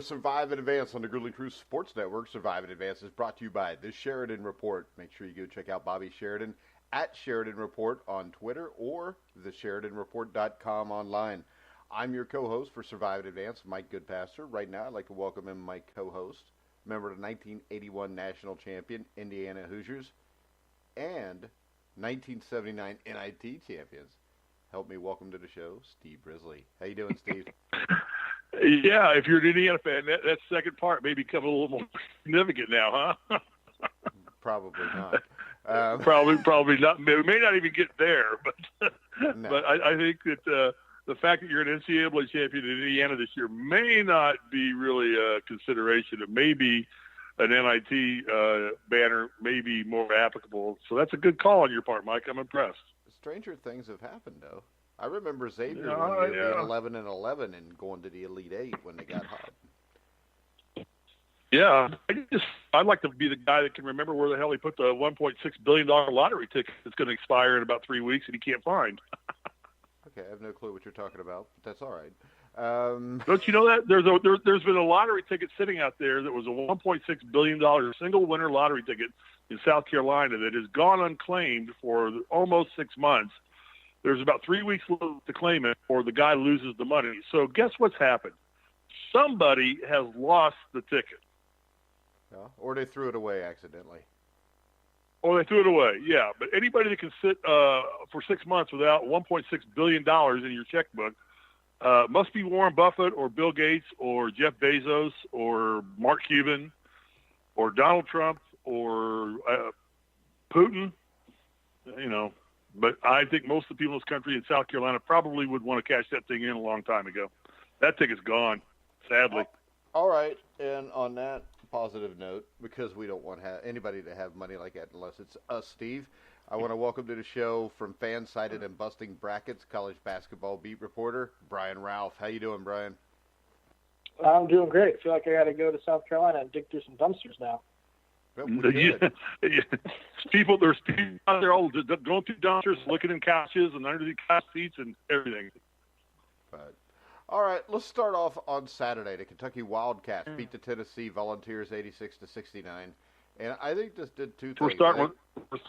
Survive and Advance on the Grizzly Cruise Sports Network. Survive and Advance is brought to you by the Sheridan Report. Make sure you go check out Bobby Sheridan at Sheridan Report on Twitter or thesheridanreport.com online. I'm your co-host for Survive and Advance, Mike Goodpaster. Right now, I'd like to welcome in my co-host, member of the 1981 national champion, Indiana Hoosiers, and 1979 NIT champions. Help me welcome to the show, Steve Risley. How you doing, Steve? Yeah, if you're an Indiana fan, that second part may become a little more significant now, huh? Probably not. Probably not. We may not even get there, but No. but I think that the fact that you're an NCAA champion in Indiana this year may not be really a consideration. It may be an NIT banner, may be more applicable. So that's a good call on your part, Mike. I'm impressed. Stranger things have happened, though. I remember Xavier Yeah, one year yeah. being 11-11 and going to the Elite Eight when they got hot. Yeah, I'd like to be the guy that can remember where the hell he put the $1.6 billion lottery ticket that's going to expire in about 3 weeks and he can't find. Okay, I have no clue what you're talking about, but that's all right. Don't you know that there's been a lottery ticket sitting out there that was a $1.6 billion single winner lottery ticket in South Carolina that has gone unclaimed for almost 6 months. There's about 3 weeks left to claim it, or the guy loses the money. So guess what's happened? Somebody has lost the ticket. Yeah, or they threw it away accidentally. Or they threw it away, yeah. But anybody that can sit for 6 months without $1.6 billion in your checkbook must be Warren Buffett or Bill Gates or Jeff Bezos or Mark Cuban or Donald Trump or Putin, you know. But I think most of the people in this country in South Carolina probably would want to cash that thing in a long time ago. That ticket's gone, sadly. All right, and on that positive note, because we don't want anybody to have money like that unless it's us, Steve, I want to welcome to the show from Fansided and Busting Brackets, college basketball beat reporter, Brian Rauf. How you doing, Brian? I'm doing great. I feel like I got to go to South Carolina and dig through some dumpsters now. Well, we could. There's people out there all going through dumpsters, looking in couches and under the couch seats and everything. But, all right, let's start off on Saturday. The Kentucky Wildcats beat the Tennessee Volunteers 86-69, and I think this did two things. We're starting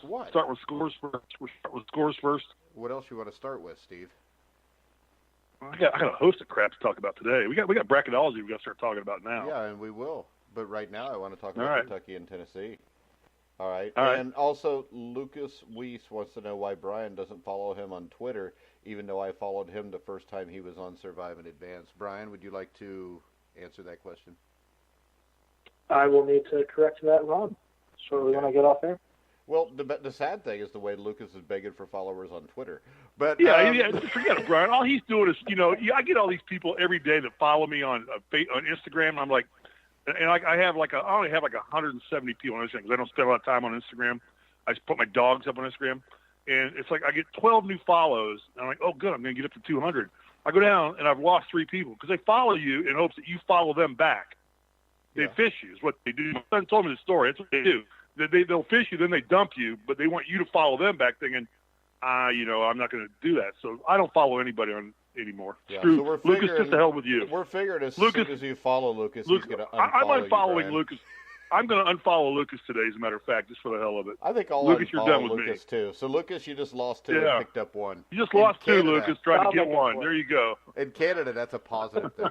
What? Start with scores first. We'll start with scores first. What else you want to start with, Steve? I got a host of crap to talk about today. We got bracketology we got to start talking about now. Yeah, and we will. But right now I want to talk about Kentucky and Tennessee. All right. And also, Lucas Weiss wants to know why Brian doesn't follow him on Twitter, even though I followed him the first time he was on Survive and Advance. Brian, would you like to answer that question? I will need to correct that wrong shortly when I get off there. Well, the sad thing is the way Lucas is begging for followers on Twitter. But yeah, forget it, Brian. All he's doing is, I get all these people every day that follow me on Instagram. I'm like, and I only have like 170 people on Instagram because I don't spend a lot of time on Instagram. I just put my dogs up on Instagram, and it's like I get 12 new follows. And I'm like, oh, good, I'm going to get up to 200. I go down, and I've lost 3 people because they follow you in hopes that you follow them back. They fish you is what they do. My son told me the story. That's what they do. They'll fish you, then they dump you, but they want you to follow them back thinking, I'm not going to do that. So I don't follow anybody on anymore. Yeah, Screw so we're Lucas, just to hell with you. We're figuring as soon as you follow Lucas, he's going to unfollow I'm unfollowing you, Lucas. I'm going to unfollow Lucas today, as a matter of fact, just for the hell of it. I think I'll Lucas, you're done with Lucas me. too. So Lucas, you just lost 2 and picked up 1. You just lost 2, Canada, Lucas, trying to get 1. There you go. In Canada, that's a positive thing.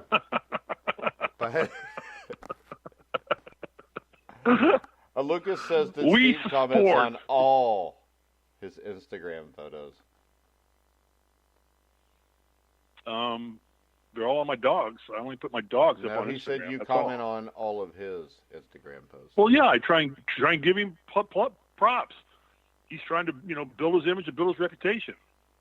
But Lucas says that Steve comments on all his Instagram photos. They're all on my dogs. I only put my dogs up on Instagram. He said you comment on all of his Instagram posts. Well, yeah, I try and give him props. He's trying to, build his image and build his reputation,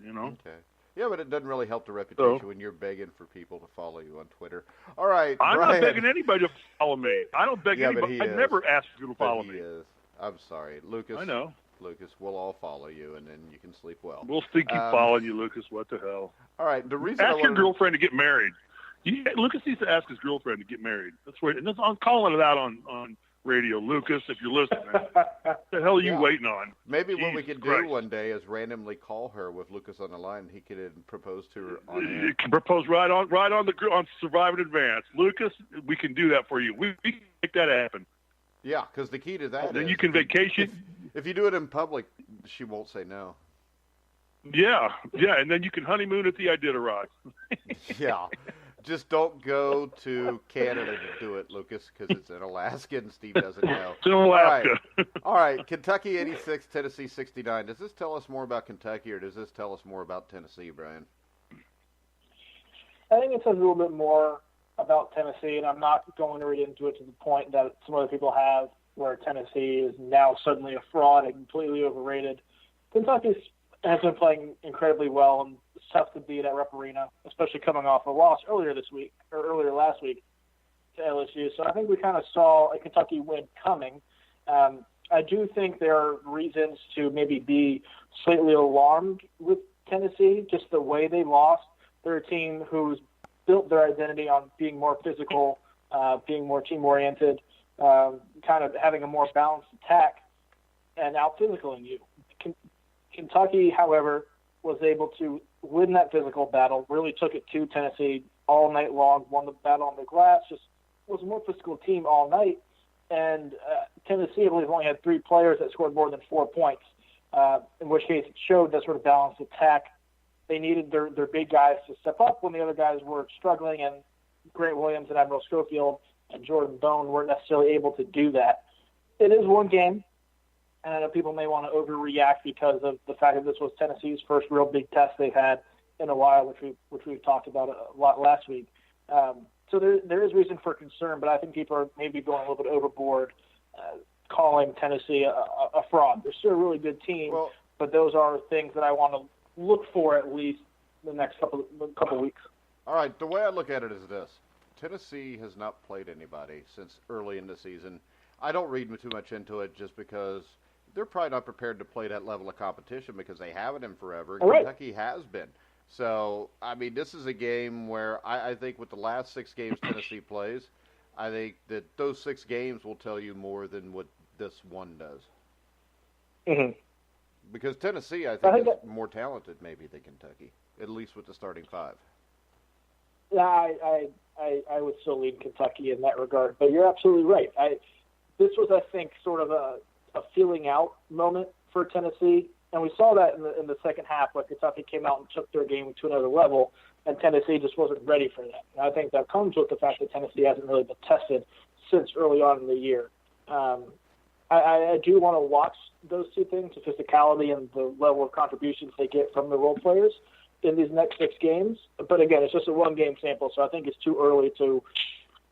Okay. Yeah, but it doesn't really help the reputation when you're begging for people to follow you on Twitter. All right, I'm Brian. not begging anybody to follow me. I don't beg anybody. I never ask people to follow me. I'm sorry, Lucas. I know. Lucas, we'll all follow you, and then you can sleep well. We'll still keep following you, Lucas. What the hell? All right, the reason ask your girlfriend to get married. Lucas needs to ask his girlfriend to get married. That's where. And I'm calling it out on radio. Lucas, if you're listening, what the hell are you waiting on? Maybe Jesus what we could Christ. do one day is randomly call her with Lucas on the line. He could propose to her on air. You can propose right on Survive in Advance. Lucas, we can do that for you. We can make that happen. Yeah, because the key to that Then is you can vacation. If you do it in public, she won't say no. Yeah, and then you can honeymoon at the Iditarod. Yeah. Just don't go to Canada to do it, Lucas, because it's in Alaska and Steve doesn't know. It's in Alaska. All right. Kentucky 86, Tennessee 69. Does this tell us more about Kentucky or does this tell us more about Tennessee, Brian? I think it says a little bit more about Tennessee, and I'm not going to read into it to the point that some other people have, where Tennessee is now suddenly a fraud and completely overrated. Kentucky has been playing incredibly well, and it's tough to beat at Rupp Arena, especially coming off a loss earlier last week to LSU. So I think we kind of saw a Kentucky win coming. I do think there are reasons to maybe be slightly alarmed with Tennessee, just the way they lost. They're a team who's built their identity on being more physical, being more team-oriented, kind of having a more balanced attack, and out-physicaling you. Kentucky, however, was able to win that physical battle, really took it to Tennessee all night long, won the battle on the glass, just was a more physical team all night. And Tennessee, I believe, only had 3 players that scored more than 4 points, in which case it showed that sort of balanced attack. They needed their big guys to step up when the other guys were struggling, and Grant Williams and Admiral Schofield and Jordan Bone weren't necessarily able to do that. It is one game, and I know people may want to overreact because of the fact that this was Tennessee's first real big test they've had in a while, which we've talked about a lot last week. So there is reason for concern, but I think people are maybe going a little bit overboard calling Tennessee a fraud. They're still a really good team, but those are things that I want to look for at least the next couple weeks. All right, the way I look at it is this. Tennessee has not played anybody since early in the season. I don't read too much into it just because they're probably not prepared to play that level of competition because they haven't in forever. All right. Kentucky has been. So, I mean, this is a game where I think with the last 6 games Tennessee plays, I think that those 6 games will tell you more than what this one does. Mm-hmm. Because Tennessee, I think, is more talented maybe than Kentucky, at least with the starting 5. Yeah, I would still lean Kentucky in that regard, but you're absolutely right. This was, I think, sort of a feeling out moment for Tennessee, and we saw that in the second half where Kentucky came out and took their game to another level, and Tennessee just wasn't ready for that. And I think that comes with the fact that Tennessee hasn't really been tested since early on in the year. I do want to watch those 2 things, the physicality and the level of contributions they get from the role players in these next 6 games. But again, it's just a 1-game sample, so I think it's too early to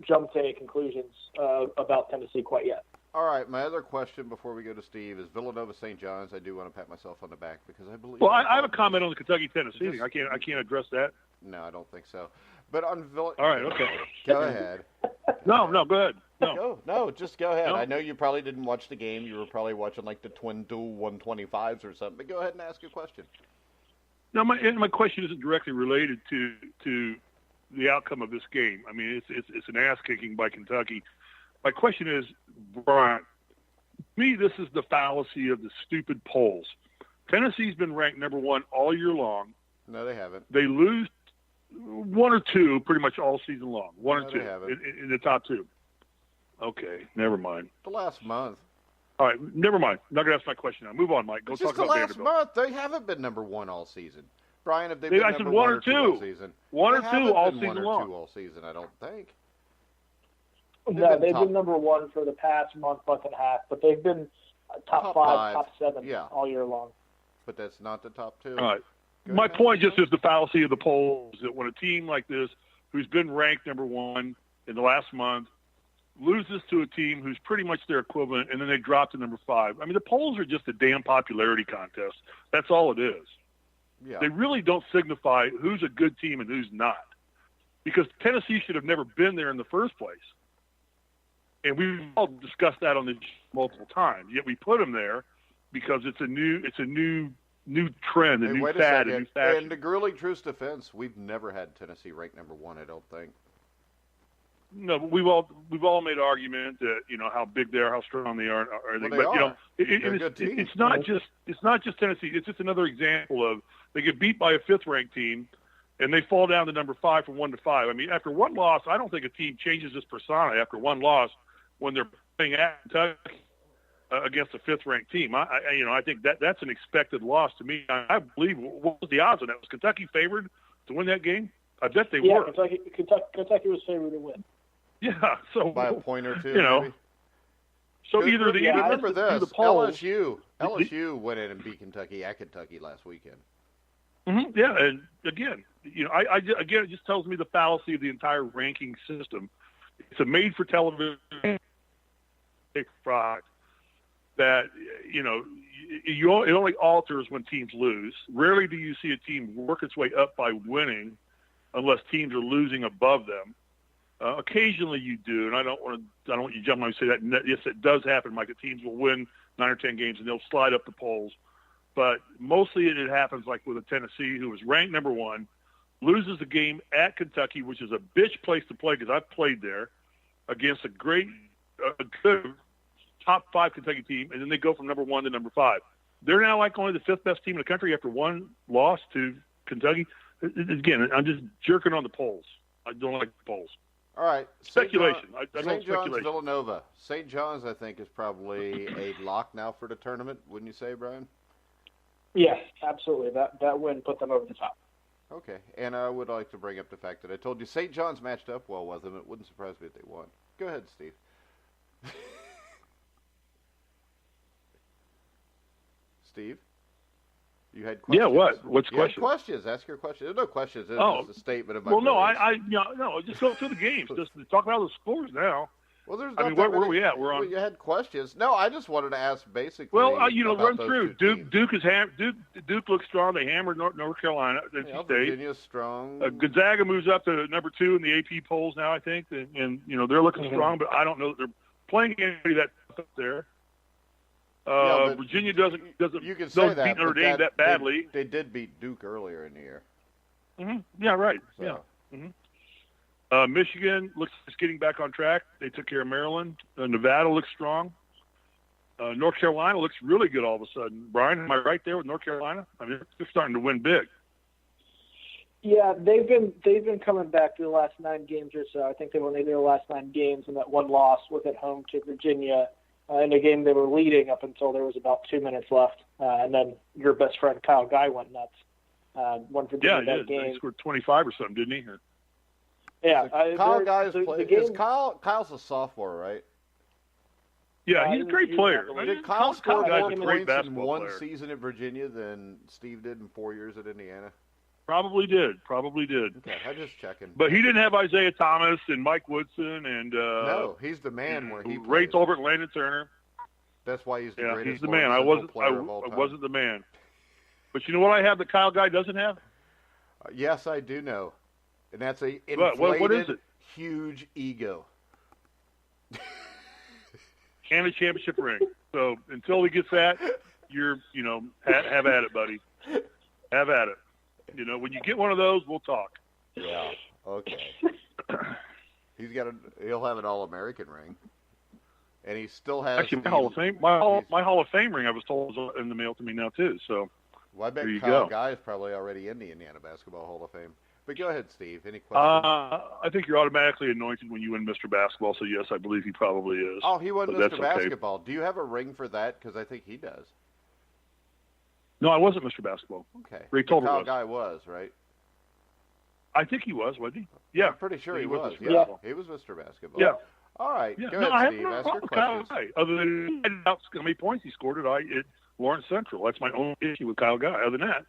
jump to any conclusions about Tennessee quite yet. All right, my other question before we go to Steve is Villanova St. John's. I do want to pat myself on the back because I believe. Well, I have a comment on the Kentucky-Tennessee thing. I can't address that. No, I don't think so. But on Villanova. All right, okay. Go ahead. No, go ahead. No, just go ahead. No. I know you probably didn't watch the game. You were probably watching like the Twin Duel 125s or something. But go ahead and ask your question. No, my question isn't directly related to the outcome of this game. I mean, it's an ass kicking by Kentucky. My question is, Brian, to me, this is the fallacy of the stupid polls. Tennessee's been ranked number 1 all year long. No, they haven't. They lose 1 or 2 pretty much all season long. 1 or 2 in the top 2. Okay, never mind. The last month. All right, never mind. I'm not going to ask my question now. Move on, Mike. Go It's talk just the about last Vanderbilt. month. They haven't been number 1 all season. Brian, if they've been I number said 1 or 2 all 2. season. 1 or They 2 haven't all been season 1 or long. 2 all season, I don't think. No, they've been number 1 for the past month and a half, but they've been top 5, top 7 all year long. But that's not the top 2. All right. My point just is the fallacy of the polls, that when a team like this, who's been ranked number 1 in the last month, loses to a team who's pretty much their equivalent, and then they drop to number 5. I mean, the polls are just a damn popularity contest. That's all it is. Yeah. They really don't signify who's a good team and who's not, because Tennessee should have never been there in the first place. And we've all discussed that on the multiple times. Yet we put them there because it's a new trend, a new fad, a new fashion. And to Grueling Truth's defense, we've never had Tennessee ranked number 1, I don't think. No, but we've all made an argument that how big they are, how strong they are, it's not just Tennessee. It's just another example of they get beat by a 5th-ranked team, and they fall down to number 5 from 1 to 5. I mean, after one loss, I don't think a team changes its persona after one loss when they're playing at Kentucky against a 5th-ranked team. I think that's an expected loss to me. I believe what was the odds on that? Was Kentucky favored to win that game? I bet they were. Kentucky was favored to win. Yeah, so by a point or two, maybe. So remember this: the polls, LSU went in and beat Kentucky at Kentucky last weekend. Mm-hmm, yeah, and again, it just tells me the fallacy of the entire ranking system. It's a made-for-television product that it only alters when teams lose. Rarely do you see a team work its way up by winning, unless teams are losing above them. Occasionally you do, and I don't want you to jump on and say that. Yes, it does happen. Like the teams will win 9 or 10 games and they'll slide up the polls. But mostly it happens like with a Tennessee who was ranked number 1, loses the game at Kentucky, which is a bitch place to play because I've played there, against a good top 5 Kentucky team, and then they go from number 1 to number 5. They're now like only the 5th best team in the country after one loss to Kentucky. Again, I'm just jerking on the polls. I don't like the polls. All right. Speculation. St. John's, Villanova. St. John's, I think, is probably a lock now for the tournament. Wouldn't you say, Brian? Yes, absolutely. That win put them over the top. Okay. And I would like to bring up the fact that I told you St. John's matched up well with them. It wouldn't surprise me if they won. Go ahead, Steve. Steve? You had questions? Yeah, what? What's the question? Questions. Ask your questions. There's no questions. It's just a statement of my just go through the games. Just talk about the scores now. Well, there's where are we at? We're on. You had questions. No, I just wanted to ask basically. Well, run through. Duke looks strong. They hammered North Carolina. NC State. Virginia's strong. Gonzaga moves up to number 2 in the AP polls now, I think, and they're looking strong. But I don't know that they're playing anybody that up there. Virginia doesn't you can say beat Notre Dame that badly. They did beat Duke earlier in the year. Mm-hmm. Yeah, right. So. Yeah. Mm-hmm. Michigan looks getting back on track. They took care of Maryland. Nevada looks strong. North Carolina looks really good all of a sudden. Brian, am I right there with North Carolina? I mean, they're starting to win big. Yeah, they've been coming back to the last 9 games or so. I think they won their last 9 games, and that one loss was at home to Virginia. In a game they were leading up until there was about 2 minutes left, and then your best friend Kyle Guy went nuts. Won Virginia that game. He scored 25 or something, didn't he? Yeah, Kyle Guy's Kyle's a sophomore, right? Yeah, he's a great player. Did Kyle score more points in one season at Virginia than Steve did in 4 years at Indiana? Probably did. Okay, I'm just checking. But he didn't have Isaiah Thomas and Mike Woodson and no, he's the man where he Ray Tolbert and Landon Turner. That's why he's the greatest. He's the man. I wasn't the man. But you know what I have that Kyle Guy doesn't have? Yes, I do know. And that's a inflated, what is it? Huge ego. And a championship ring. So until he gets that, you're have at it, buddy. Have at it. When you get one of those, we'll talk. Yeah. Okay. He'll have an All-American ring, and he still has. Actually, my Hall of Fame. My Hall of Fame ring, I was told, is in the mail to me now too. So. Well, I bet Kyle Guy is probably already in the Indiana Basketball Hall of Fame. But go ahead, Steve. Any questions? I think you're automatically anointed when you win Mr. Basketball. So yes, I believe he probably is. Oh, he won Mr. Basketball. Okay. Do you have a ring for that? Because I think he does. No, I wasn't Mr. Basketball. Okay. Ray Tolbert Kyle Guy was, right? I think he was, wasn't he? Yeah. I'm pretty sure he was. Yeah. He was Mr. Basketball. Yeah. All right. Yeah. Go ahead, Steve. Ask your questions. Kyle Guy, other than how many points he scored at Lawrence Central. That's my only issue with Kyle Guy. Other than that,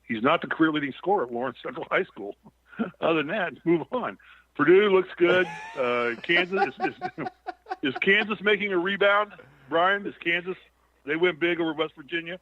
he's not the career-leading scorer at Lawrence Central High School. Other than that, move on. Purdue looks good. Kansas is Kansas making a rebound? Brian, is Kansas? They went big over West Virginia.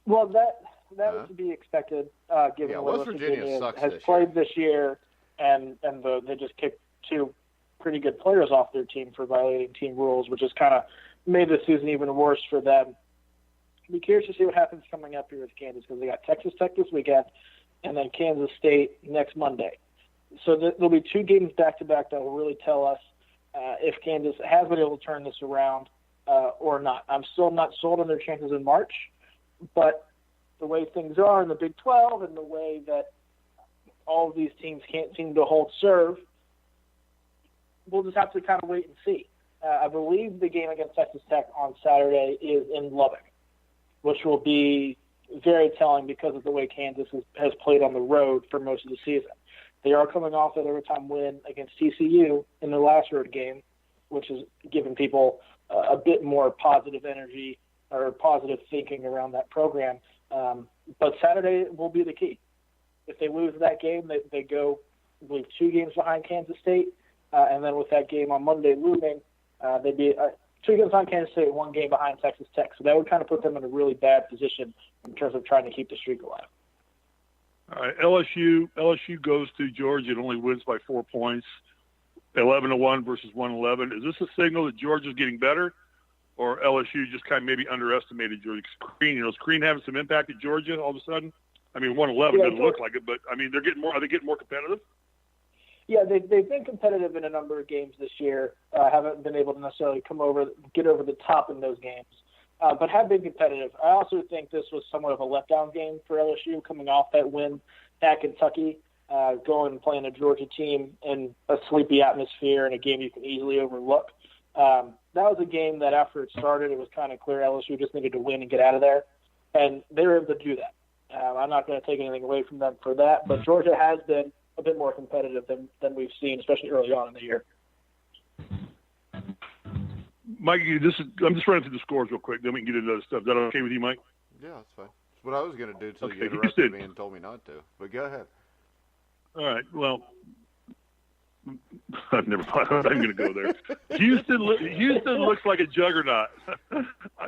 Well, that was to be expected, given what West Virginia has played this year, and they just kicked 2 pretty good players off their team for violating team rules, which has kind of made the season even worse for them. I'll be curious to see what happens coming up here with Kansas, because they got Texas Tech this weekend, and then Kansas State next Monday. So there'll be 2 games back-to-back that will really tell us if Kansas has been able to turn this around or not. I'm still not sold on their chances in March, but the way things are in the Big 12 and the way that all of these teams can't seem to hold serve, we'll just have to kind of wait and see. I believe the game against Texas Tech on Saturday is in Lubbock, which will be very telling because of the way Kansas has played on the road for most of the season. They are coming off an overtime win against TCU in their last road game, which has given people a bit more positive energy or positive thinking around that program. But Saturday will be the key. If they lose that game, they go, I believe, 2 games behind Kansas State. And then with that game on Monday looming, they'd be 2 games behind Kansas State, 1 game behind Texas Tech. So that would kind of put them in a really bad position in terms of trying to keep the streak alive. All right, LSU goes to Georgia and only wins by 4 points, 11-1 versus 1-11. Is this a signal that Georgia's getting better, or LSU just kind of maybe underestimated Georgia? Is Crean having some impact at Georgia all of a sudden? I mean, 1-11 doesn't look like it, but I mean, they're getting more. Are they getting more competitive? Yeah, they've been competitive in a number of games this year. Haven't been able to necessarily get over the top in those games, but have been competitive. I also think this was somewhat of a letdown game for LSU, coming off that win at Kentucky, going and playing a Georgia team in a sleepy atmosphere in a game you can easily overlook. That was a game that after it started, it was kind of clear LSU just needed to win and get out of there, and they were able to do that. I'm not going to take anything away from them for that, but Georgia has been a bit more competitive than we've seen, especially early on in the year. Mike, I'm just running through the scores real quick, then we can get into other stuff. Is that okay with you, Mike? Yeah, that's fine. That's what I was going to do until you Okay, interrupted me and told me not to. But go ahead. All right, well, I've never thought I'm going to go there. Houston looks like a juggernaut.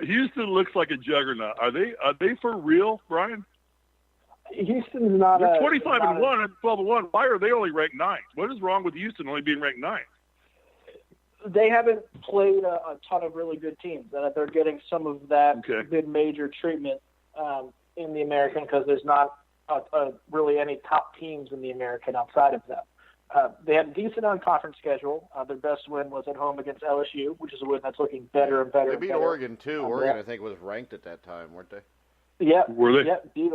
Houston looks like a juggernaut. Are they for real, Brian? Houston's not. They're 25-1 and 12-1. Why are they only ranked 9th? What is wrong with Houston only being ranked 9th? They haven't played a ton of really good teams, and they're getting some of that mid-major treatment in the American because there's not really any top teams in the American outside of them. They had a decent non-conference schedule. Their best win was at home against LSU, which is a win that's looking better and better. They beat Oregon too. Oregon, I think, was ranked at that time, weren't they? Yeah, were they? Yeah, beat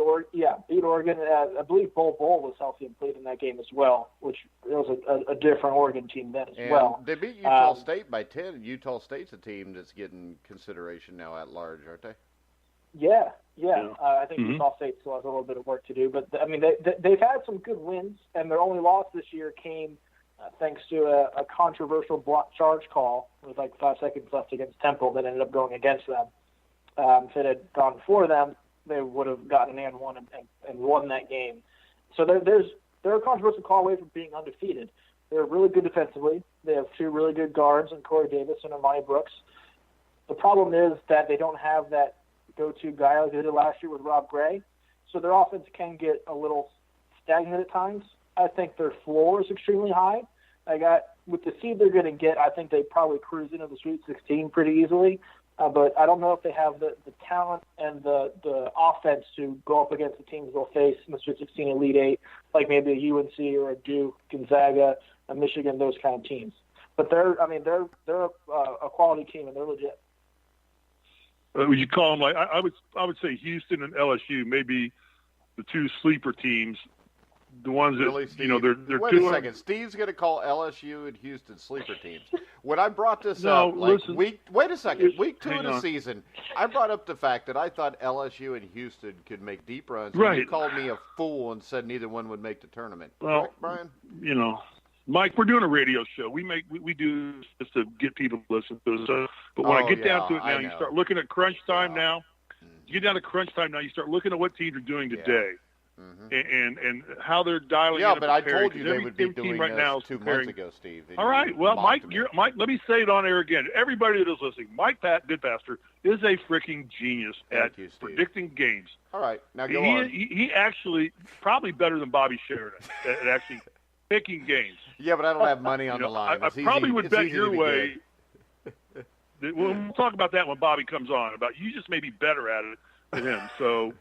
Oregon. I believe Bull was healthy and played in that game as well, which was a different Oregon team then as well. They beat Utah State by 10. Utah State's a team that's getting consideration now at large, aren't they? Yeah. I think Utah State still has a little bit of work to do, but I mean they've had some good wins, and their only loss this year came thanks to a controversial block charge call with like 5 seconds left against Temple that ended up going against them. If it had gone for them, they would have gotten an and won that game. So they're a controversial call away from being undefeated. They're really good defensively. They have 2 really good guards in Corey Davis and Amani Brooks. The problem is that they don't have that go-to guy like they did last year with Rob Gray. So their offense can get a little stagnant at times. I think their floor is extremely high. With the seed they're going to get, I think they probably cruise into the Sweet 16 pretty easily. But I don't know if they have the talent and the offense to go up against the teams they'll face in the Sweet 16 Elite 8, like maybe a UNC or a Duke, Gonzaga, a Michigan, those kind of teams. But they're a quality team and they're legit. Would you call them like I would say Houston and LSU maybe the 2 sleeper teams. The ones that, really, Steve, they're wait a second. Steve's going to call LSU and Houston sleeper teams. When I brought this up, week 2 of the season, I brought up the fact that I thought LSU and Houston could make deep runs. Right. And you called me a fool and said neither one would make the tournament. Well, correct, Brian? Mike, we're doing a radio show. We do this to get people to listen to us. But when I get down to it now, you start looking at crunch time now. You get down to crunch time now, you start looking at what teams are doing today. And how they're dialing in. Yeah, but I told you they would be doing right now 2 months ago, Steve. All right. Well, Mike, let me say it on air again. Everybody that is listening, Mike Goodpaster is a freaking genius at predicting games. All right. Now go on. He actually probably better than Bobby Sheridan at actually picking games. Yeah, but I don't have money on the line. I probably would bet your way. We'll talk about that when Bobby comes on. About you just may be better at it than him. So.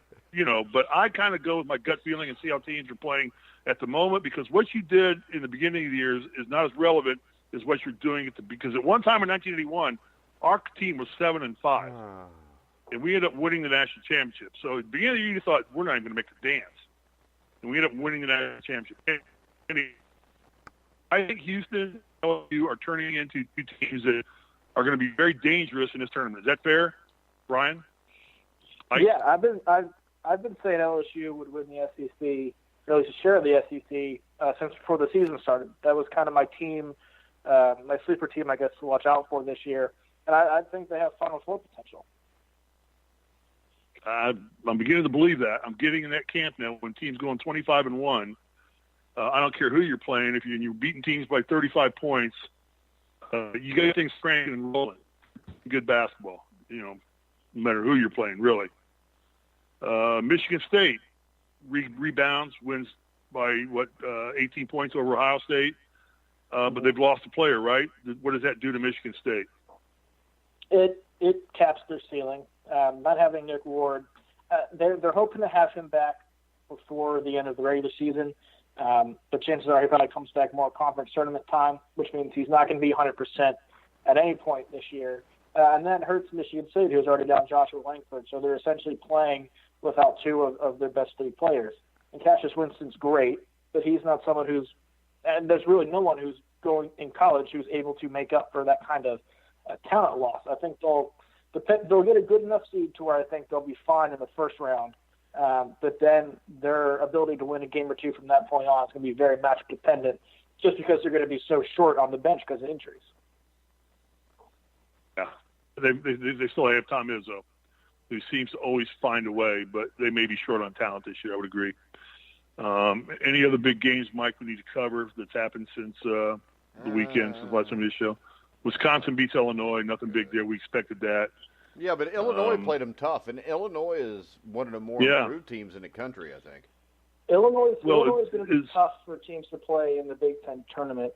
But I kind of go with my gut feeling and see how teams are playing at the moment, because what you did in the beginning of the year is not as relevant as what you're doing because at one time in 1981, our team was 7-5, and we ended up winning the national championship. So at the beginning of the year, you thought we're not even going to make the dance, and we ended up winning the national championship. I think Houston and LSU are turning into two teams that are going to be very dangerous in this tournament. Is that fair, Brian? Yeah, I've been saying LSU would win the SEC, or at least a share of the SEC, since before the season started. That was kind of my team, my sleeper team, I guess, to watch out for this year. And I think they have Final Four potential. I'm beginning to believe that. I'm getting in that camp now when teams going 25-1. I don't care who you're playing. If you're beating teams by 35 points, you get things cranking and rolling. Good basketball, no matter who you're playing, really. Michigan State rebounds, wins by 18 points over Ohio State, but they've lost a player, right? What does that do to Michigan State? It caps their ceiling. Not having Nick Ward, they're hoping to have him back before the end of the regular season. But chances are he probably comes back more conference tournament time, which means he's not going to be 100% at any point this year. And that hurts Michigan State, who's already down Joshua Langford. So they're essentially playing without two of their best three players. And Cassius Winston's great, but he's not someone who's – and there's really no one who's going in college who's able to make up for that kind of talent loss. I think they'll get a good enough seed to where I think they'll be fine in the first round. But then their ability to win a game or two from that point on is going to be very match dependent, just because they're going to be so short on the bench because of injuries. Yeah, they still have Tom Izzo, who seems to always find a way, but they may be short on talent this year. I would agree. Any other big games, Mike, we need to cover that's happened since the weekend, since last time we did the show? Wisconsin beats Illinois. Nothing big there. We expected that. Yeah, but Illinois played them tough, and Illinois is one of the more improved teams in the country, I think. Illinois is going to be tough for teams to play in the Big Ten tournament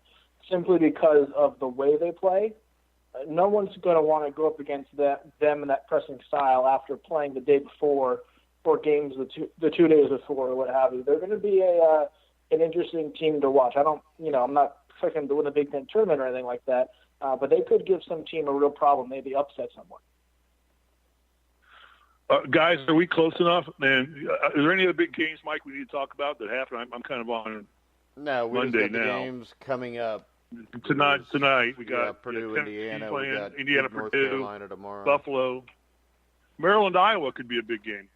simply because of the way they play. No one's going to want to go up against them in that pressing style after playing the day before or games the 2 days before or what have you. They're going to be an interesting team to watch. I'm not expecting them to win the Big Ten tournament or anything like that, but they could give some team a real problem, maybe upset someone. Guys, are we close enough? And is there any other big games, Mike, we need to talk about that happened? I'm kind of on Monday just got now. The games coming up. Tonight we got Purdue, Indiana. Playing, we got Indiana, North Purdue, Carolina tomorrow. Buffalo. Maryland, Iowa could be a big game.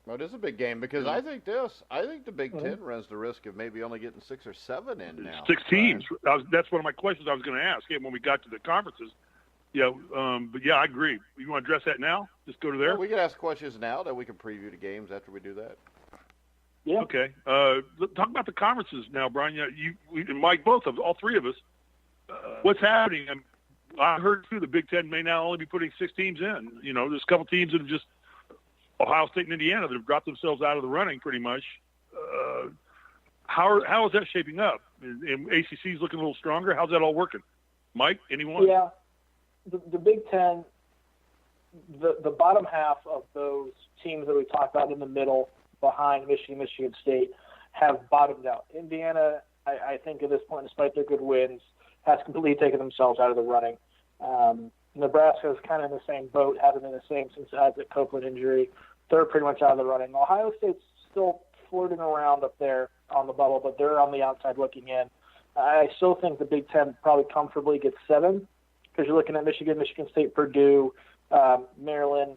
Well, it is a big game because I think the Big Ten runs the risk of maybe only getting 6 or 7 in now. 6 teams. That's one of my questions I was going to ask when we got to the conferences. Yeah, but I agree. You want to address that now? Just go to there? Well, we can ask questions now, then we can preview the games after we do that. Yeah. Okay. Talk about the conferences now, Brian. We and Mike, all three of us. What's happening? I heard, too, the Big Ten may now only be putting 6 teams in. There's a couple teams that have just Ohio State and Indiana that have dropped themselves out of the running pretty much. How is that shaping up? And ACC is looking a little stronger. How's that all working? Mike, anyone? Yeah. The Big Ten, the bottom half of those teams that we talked about in the middle, behind Michigan State, have bottomed out. Indiana, I think at this point, despite their good wins, has completely taken themselves out of the running. Nebraska is kind of in the same boat, hasn't been the same since the Isaac Copeland injury. They're pretty much out of the running. Ohio State's still flirting around up there on the bubble, but they're on the outside looking in. I still think the Big Ten probably comfortably gets 7. Because you're looking at Michigan State, Purdue, Maryland,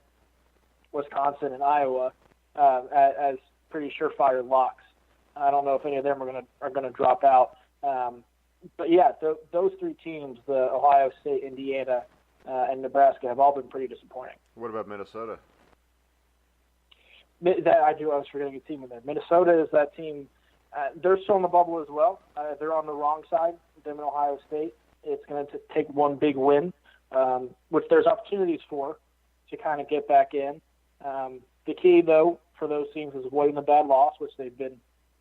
Wisconsin, and Iowa as pretty surefire locks. I don't know if any of them are going to drop out. But yeah, those 3 teams, the Ohio State, Indiana, and Nebraska, have all been pretty disappointing. What about Minnesota? I was forgetting a team in there. Minnesota is that team. They're still in the bubble as well. They're on the wrong side. Them and Ohio State. It's going to take one big win, which there's opportunities for to kind of get back in. The key, though, for those teams is avoiding the bad loss, which they've been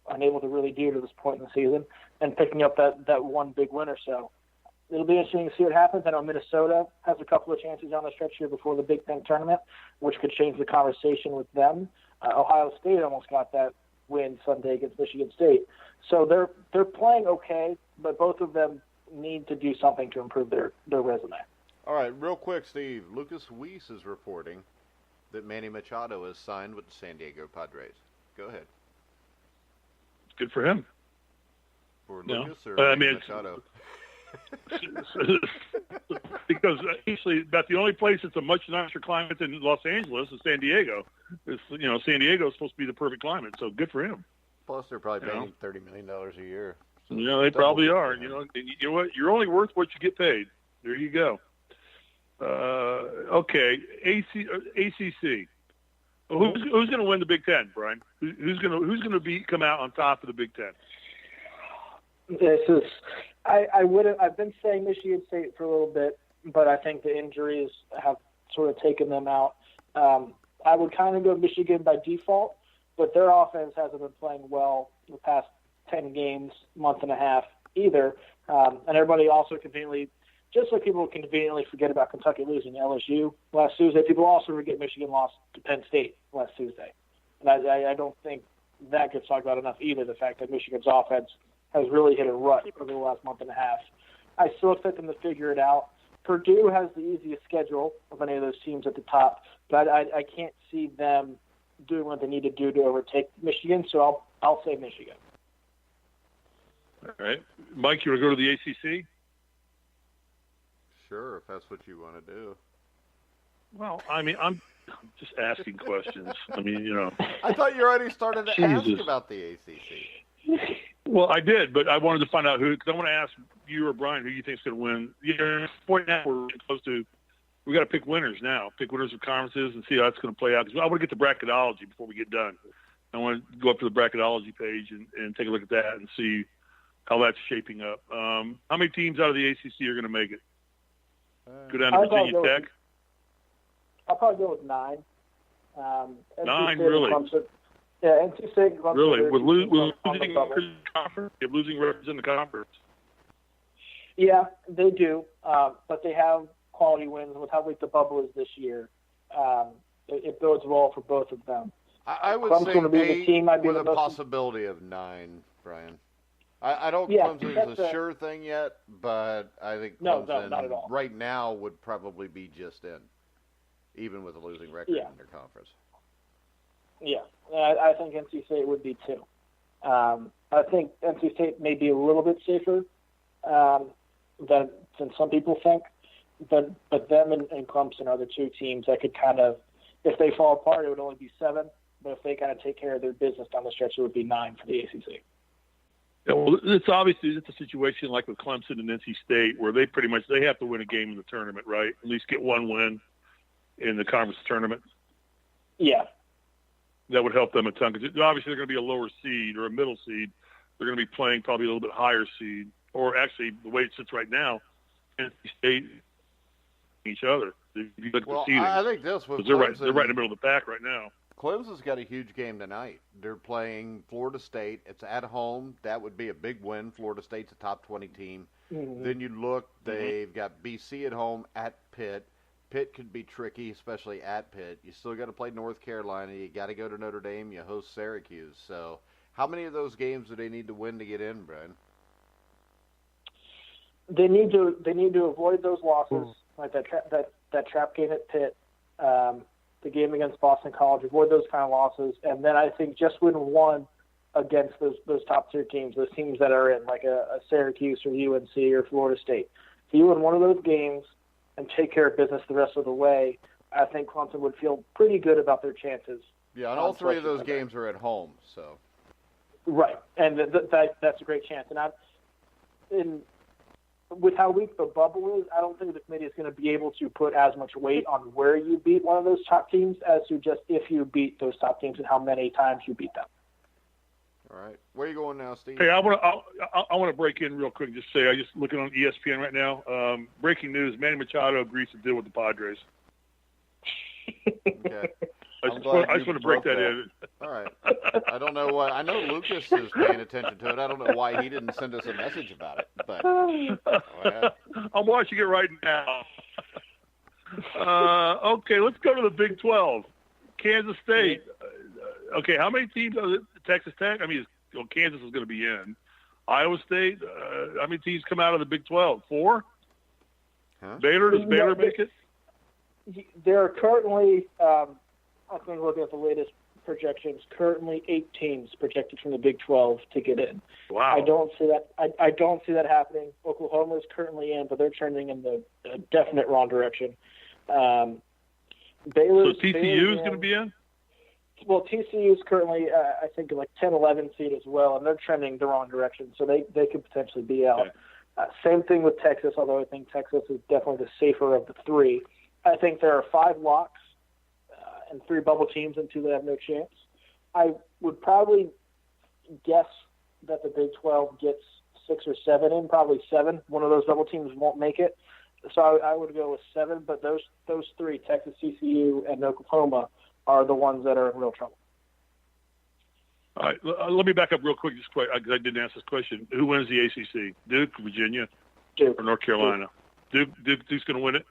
unable to really do to this point in the season, and picking up that one big win or so. It'll be interesting to see what happens. I know Minnesota has a couple of chances on the stretch here before the Big Ten tournament, which could change the conversation with them. Ohio State almost got that win Sunday against Michigan State. So they're playing okay, but both of them need to do something to improve their resume. All right, real quick, Steve. Lucas Weiss is reporting that Manny Machado is signed with the San Diego Padres. Go ahead. Good for him. For Lucas or Machado? Because actually, about the only place that's a much nicer climate than Los Angeles is San Diego. San Diego is supposed to be the perfect climate, so good for him. Plus, they're probably paying $30 million a year. So they probably are. You know what? You're only worth what you get paid. There you go. Okay, ACC. Well, who's going to win the Big Ten, Brian? Who's going to come out on top of the Big Ten? This is. I've been saying Michigan State for a little bit, but I think the injuries have sort of taken them out. I would kind of go Michigan by default, but their offense hasn't been playing well the past 10 games, month and a half either. And everybody also conveniently, just like people conveniently forget about Kentucky losing to LSU last Tuesday, people also forget Michigan lost to Penn State last Tuesday. And I don't think that gets talked about enough either, the fact that Michigan's offense has really hit a rut over the last month and a half. I still expect them to figure it out. Purdue has the easiest schedule of any of those teams at the top, but I can't see them doing what they need to do to overtake Michigan, so I'll say Michigan. All right. Mike, you want to go to the ACC? Sure, if that's what you want to do. Well, I mean, I'm just asking questions. I mean, I thought you already started to ask about the ACC. Well, I did, but I wanted to find out who, because I want to ask you or Brian who you think is going to win. At this point now, we're close to, we got to pick winners now, pick winners of conferences and see how that's going to play out. Because I want to get the bracketology before we get done. I want to go up to the bracketology page and take a look at that and see how that's shaping up. How many teams out of the ACC are going to make it? Go down to Virginia Tech? I'll probably go with 9. 9, really? Yeah, NC State. Really? With losing records in the conference? Yeah, they do. But they have quality wins with how weak the bubble is this year. It bodes well for both of them. I would say Clemson would be the team I'd be with the a most possibility of 9, Brian. I don't Clemson is a sure thing yet, but I think Clemson not at all. Right now would probably be just in, even with a losing record in their conference. Yeah, I think NC State would be too. I think NC State may be a little bit safer than some people think, but them and Clemson are the two teams that could kind of, if they fall apart, it would only be 7. But if they kind of take care of their business down the stretch, it would be 9 for the ACC. Yeah, well, it's a situation like with Clemson and NC State where they have to win a game in the tournament, right? At least get one win in the conference tournament. Yeah. That would help them a ton. Because obviously they're going to be a lower seed or a middle seed. They're going to be playing probably a little bit higher seed. Or actually, the way it sits right now, NC State each other. If you look at the seeding, I think this was they're right in the middle of the pack right now. Clemson's got a huge game tonight. They're playing Florida State. It's at home. That would be a big win. Florida State's a top 20 team. Mm-hmm. Then you look, they've got BC at home at Pitt. Pitt could be tricky, especially at Pitt. You still got to play North Carolina. You got to go to Notre Dame. You host Syracuse. So how many of those games do they need to win to get in, Brian? They need to avoid those losses, like that trap game at Pitt. The game against Boston College, avoid those kind of losses, and then I think just win one against those top tier teams, those teams that are in, like a Syracuse or UNC or Florida State. If you win one of those games and take care of business the rest of the way, I think Clemson would feel pretty good about their chances. Yeah, and all 3 of those games are at home, so. Right, and that's a great chance. And with how weak the bubble is, I don't think the committee is going to be able to put as much weight on where you beat one of those top teams as to just if you beat those top teams and how many times you beat them. All right. Where are you going now, Steve? Hey, I want to break in real quick and just say, I'm just looking on ESPN right now. Breaking news, Manny Machado agrees to deal with the Padres. Okay. I just want to break that in. All right. I don't know why. I know Lucas is paying attention to it. I don't know why he didn't send us a message about it. But I'm watching it right now. Okay, let's go to the Big 12. Kansas State. Okay, how many teams? Texas Tech? I mean, Kansas is going to be in. Iowa State. How many teams come out of the Big 12? 4. Huh? Baylor, does Baylor make it? There are currently, I think, looking at the latest projections, currently 8 teams projected from the Big 12 to get in. Wow. I don't see that. I don't see that happening. Oklahoma is currently in, but they're trending in the definite wrong direction. Baylor. So TCU is going to be in? Well, TCU is currently, I think, like 10, 11 seed as well, and they're trending the wrong direction, so they could potentially be out. Okay. Same thing with Texas, although I think Texas is definitely the safer of the 3. I think there are 5 locks and 3 bubble teams and 2 that have no chance. I would probably guess that the Big 12 gets 6 or 7 in, probably 7. One of those bubble teams won't make it. So I would go with 7, but those 3, Texas, TCU, and Oklahoma, are the ones that are in real trouble. All right, let me back up real quick, just quick, because I didn't ask this question. Who wins the ACC? Duke, Virginia, Duke, or North Carolina? Duke's going to win it.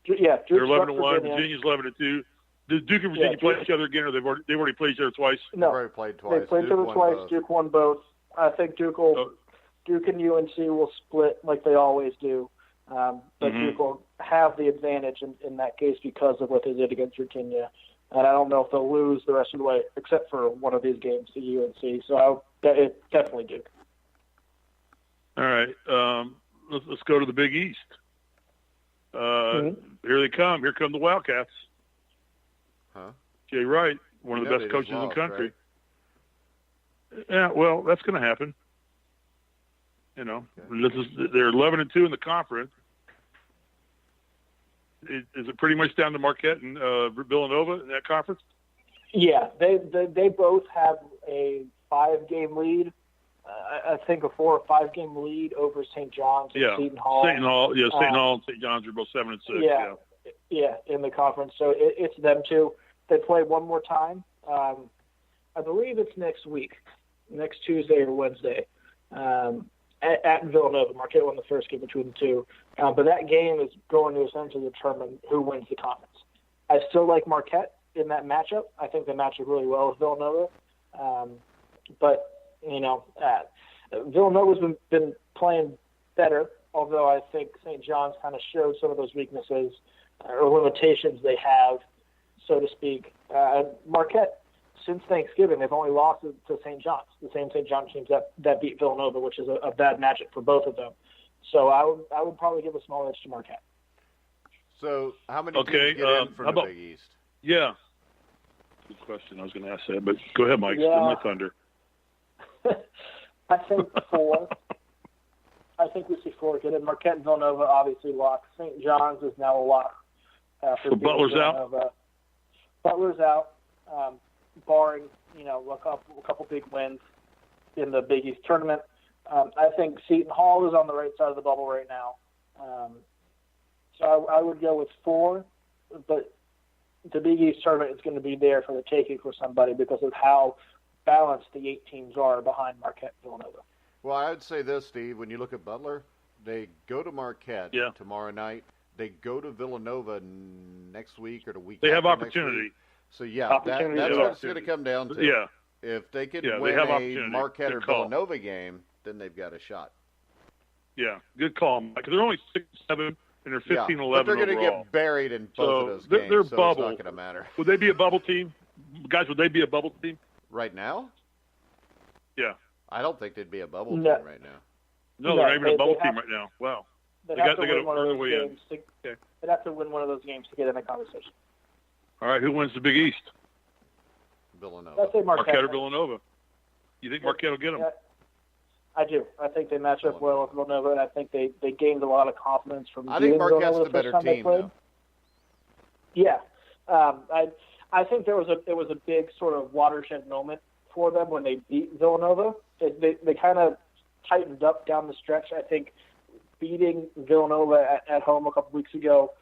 Yeah, they're 11-1. Virginia's 11-2. Does Duke and Virginia play each other again, or they've already played each other twice? No, they've already played twice. They played each other twice. Duke won both. I think Duke and UNC will split like they always do, but Duke will have the advantage in that case because of what they did against Virginia. And I don't know if they'll lose the rest of the way, except for one of these games to UNC. So it definitely Duke. All right, let's go to the Big East. Here they come. Here come the Wildcats. Huh? Jay Wright, one of the best coaches in the country. Right? Yeah, well, that's going to happen. You know, they're 11-2 in the conference. Is it pretty much down to Marquette and Villanova in that conference? Yeah, they both have a 5-game lead. I think a 4 or 5-game lead over St. John's and Seton Hall. Seton Hall and St. John's are both 7-6. Yeah, in the conference. So it's them too. They play one more time. I believe it's next week, next Tuesday or Wednesday. At Villanova. Marquette won the first game between the two. But that game is going to essentially determine who wins the conference. I still like Marquette in that matchup. I think they match up really well with Villanova. But, Villanova's been playing better, although I think St. John's kind of showed some of those weaknesses or limitations they have, so to speak. Marquette, since Thanksgiving, they've only lost to St. John's, the same St. John's teams that beat Villanova, which is a bad matchup for both of them. So I would probably give a small edge to Marquette. So how many teams get in from the Big East? Yeah. Good question. I was going to ask that, but go ahead, Mike. Yeah. Steal my thunder. I think 4. I think we see 4 get in. Marquette and Villanova obviously locked. St. John's is now a lock. So Butler's out? Butler's out. Barring, a couple big wins in the Big East tournament. I think Seton Hall is on the right side of the bubble right now. So I would go with 4, but the Big East tournament is going to be there for the taking for somebody because of how balanced the 8 teams are behind Marquette and Villanova. Well, I would say this, Steve. When you look at Butler, they go to Marquette tomorrow night. They go to Villanova next week or the week after. They have next opportunity. Week. So, that's what it's going to come down to. Yeah. If they can win a Marquette or Villanova game, then they've got a shot. Yeah, good call, Mike. They're only 6-7, and they're 15-11 but they're going to overall. get buried in both of those games, they're so bubble. it's not going to matter. Would they be a bubble team? Guys, would they be a bubble team? Right now? Yeah. I don't think they'd be a bubble team right now. No, they're not even a bubble team right now. Wow. They'd have to win one of those games. They'd have to win one of those games to get in the conversation. All right, who wins the Big East? Villanova. I'd say Marquette or Villanova. You think Marquette will get them? Yeah, I do. I think they match up well with Villanova, and I think they gained a lot of confidence from. I think Marquette's the better team, though. Yeah, I think there was a big sort of watershed moment for them when they beat Villanova. They kind of tightened up down the stretch. I think beating Villanova at home a couple weeks ago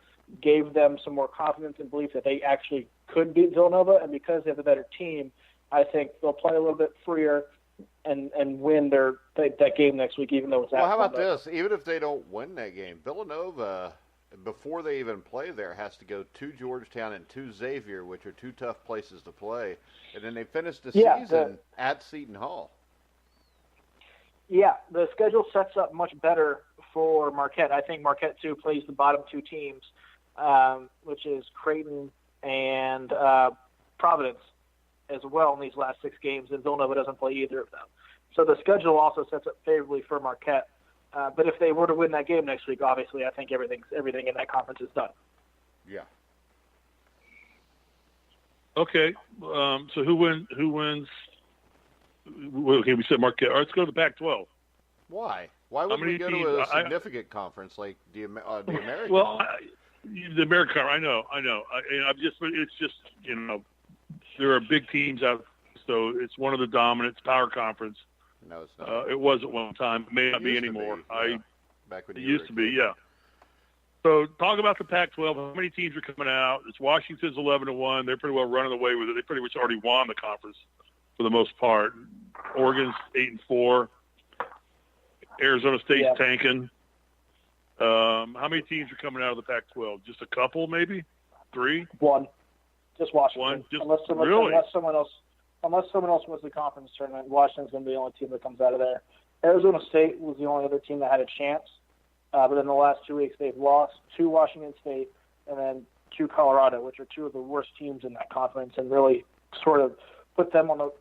gave them some more confidence and belief that they actually could beat Villanova, and because they have a better team, I think they'll play a little bit freer and win that game next week, even though it's at Well, how about this? Even if they don't win that game, Villanova before they even play there, has to go to Georgetown and to Xavier, which are two tough places to play. And then they finish the season at Seton Hall. Yeah, the schedule sets up much better for Marquette. I think Marquette, too, plays the bottom two teams, which is Creighton and Providence as well in these last 6 games, and Villanova doesn't play either of them. So the schedule also sets up favorably for Marquette. But if they were to win that game next week, obviously, I think everything in that conference is done. Yeah. Okay. So who wins? Okay, we said Marquette. All right, let's go to the Pac-12. Why? Why would we go to a significant conference like the American? Well, the American. I know. It's just there are big teams out, so it's one of the dominant power conference. No, it's not. It was at one time. It may not be anymore. Back when it used to be, yeah. So talk about the Pac-12. How many teams are coming out? It's Washington's 11-1. They're pretty well running away with it. They pretty much already won the conference for the most part. Oregon's 8-4. Arizona State's tanking. How many teams are coming out of the Pac-12? Just a couple, maybe? 3? One. Just Washington. Unless someone else wins the conference tournament, Washington's going to be the only team that comes out of there. Arizona State was the only other team that had a chance. But in the last 2 weeks, they've lost to Washington State and then to Colorado, which are two of the worst teams in that conference, and really sort of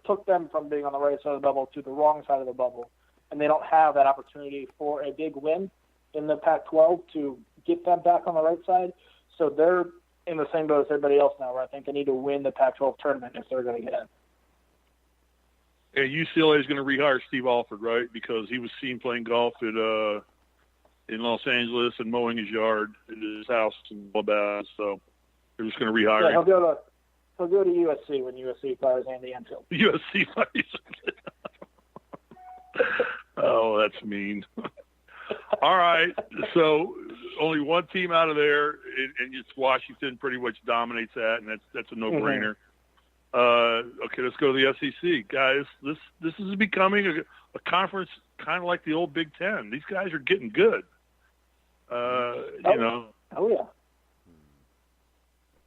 took them from being on the right side of the bubble to the wrong side of the bubble. And they don't have that opportunity for a big win in the Pac-12 to get them back on the right side. So they're in the same boat as everybody else now, where I think they need to win the Pac-12 tournament if they're going to get in. And UCLA is going to rehire Steve Alford, right? Because he was seen playing golf at in Los Angeles and mowing his yard at his house and all that. So they're just going to rehire him. He'll go to USC when USC fires Andy Enfield. USC fires. Oh, that's mean. All right. So only one team out of there, and it's Washington pretty much dominates that, and that's a no-brainer. Okay, let's go to the SEC, guys. This is becoming a conference kind of like the old Big Ten. These guys are getting good. Oh yeah.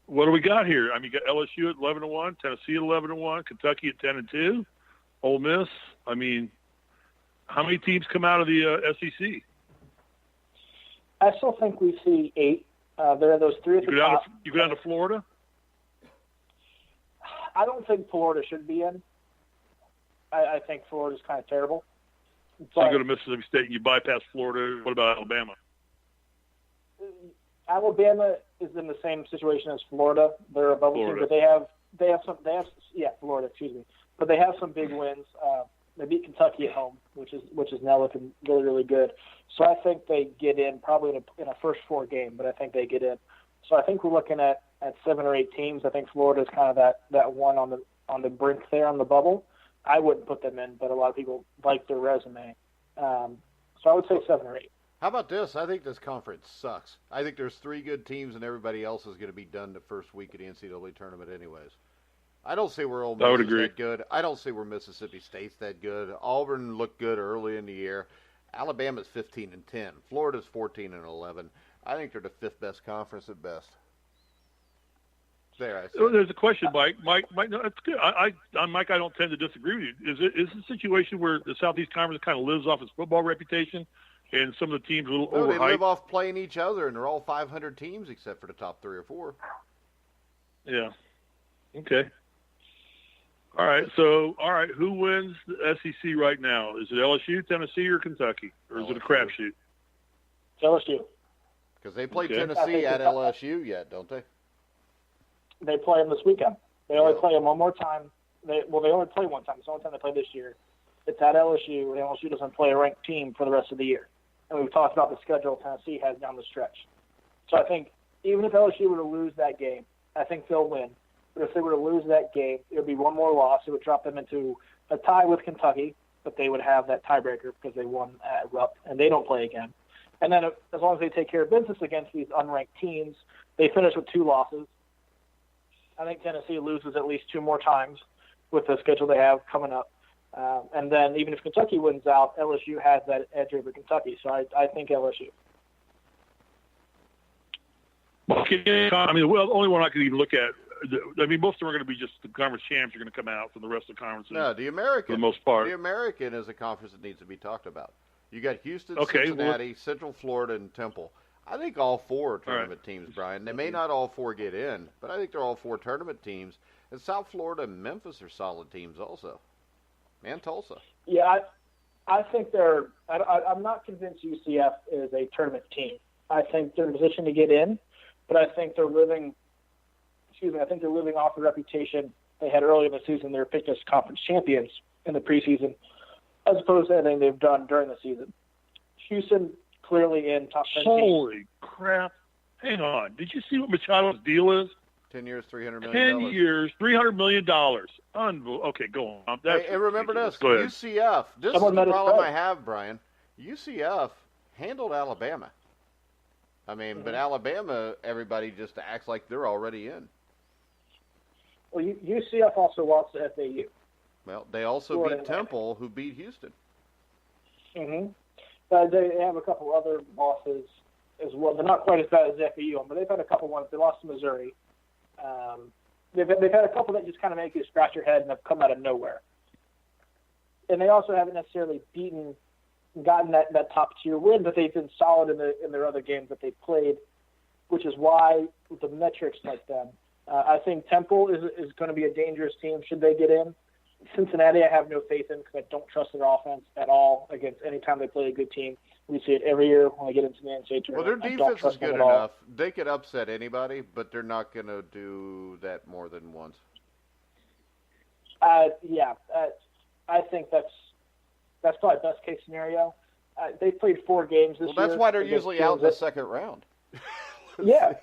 What do we got here? I mean, you got LSU at 11-1, Tennessee at 11-1, Kentucky at 10-2, Ole Miss. I mean, how many teams come out of the SEC? I still think we see 8. There are those 3 at the top. You go down to Florida? I don't think Florida should be in. I think Florida's kind of terrible. So you go to Mississippi State and you bypass Florida. What about Alabama? Alabama is in the same situation as Florida. They're a bubble team, but they have Florida, excuse me. But they have some big wins. They beat Kentucky at home, which is now looking really, really good. So I think they get in probably in a first 4 game, but I think they get in. So I think we're looking at 7 or 8 teams. I think Florida's kind of that one on the brink there on the bubble. I wouldn't put them in, but a lot of people like their resume. So I would say 7 or 8. How about this? I think this conference sucks. I think there's 3 good teams, and everybody else is going to be done the first week of the NCAA tournament anyways. I don't see where Ole Miss is that good. I don't see where Mississippi State's that good. Auburn looked good early in the year. Alabama's 15-10. Florida's 14-11. I think they're the 5th best conference at best. There, I said. There's a question, Mike. Mike, no, that's good. Mike, I don't tend to disagree with you. Is it a situation where the Southeast Conference kind of lives off its football reputation, and some of the teams a little overhyped? They live off playing each other, and they're all 500 teams except for the top 3 or 4. Yeah. Okay. All right. Who wins the SEC right now? Is it LSU, Tennessee, or Kentucky, or is it a crapshoot? LSU. Because they play Tennessee at LSU yet, don't they? They play them this weekend. They only play them one more time. They only play one time. It's the only time they play this year. It's at LSU, and LSU doesn't play a ranked team for the rest of the year. And we've talked about the schedule Tennessee has down the stretch. So I think even if LSU were to lose that game, I think they'll win. But if they were to lose that game, it would be one more loss. It would drop them into a tie with Kentucky, but they would have that tiebreaker because they won at Rupp, and they don't play again. And then as long as they take care of business against these unranked teams, they finish with 2 losses. I think Tennessee loses at least 2 more times with the schedule they have coming up. And then even if Kentucky wins out, LSU has that edge over Kentucky. So I think LSU. I mean, well, the only one I could even look at. I mean, most of them are going to be just the conference champs are going to come out from the rest of the conferences. No, the American, for the most part. The American is a conference that needs to be talked about. You got Houston, Okay, Cincinnati, Central Florida, and Temple. I think all four are tournament teams, Brian. They may not all four get in, but I think they're all four tournament teams. And South Florida and Memphis are solid teams also, and Tulsa. Yeah, I think they're. I'm not convinced UCF is a tournament team. I think they're in a position to get in, but I think they're living. I think they're living off the reputation they had earlier in the season. They were picked as conference champions in the preseason, as opposed to anything they've done during the season. Houston clearly in top 10. Holy crap! Hang on, did you see what Machado's deal is? 10 years, $300 million. 10 years, $300 million. Okay, go on. Hey, and remember this, UCF. This is the problem I have, Brian. UCF handled Alabama. I mean, but Alabama, everybody just acts like they're already in. Well, UCF also lost to FAU. Well, they also beat Temple, who beat Houston. They have a couple other losses as well. They're not quite as bad as FAU, but they've had a couple ones. They lost to Missouri. They've had a couple that just kind of make you scratch your head and have come out of nowhere. And they also haven't necessarily gotten that top tier win, but they've been solid in their other games that they've played, which is why the metrics like them. I think Temple is going to be a dangerous team should they get in. Cincinnati, I have no faith in because I don't trust their offense at all against any time they play a good team. We see it every year when they get into the NCAA tournament. Well, their defense is good enough. They could upset anybody, but they're not going to do that more than once. I think that's probably best case scenario. They played 4 games this year. Well, that's why they're usually out in the second round. Yeah.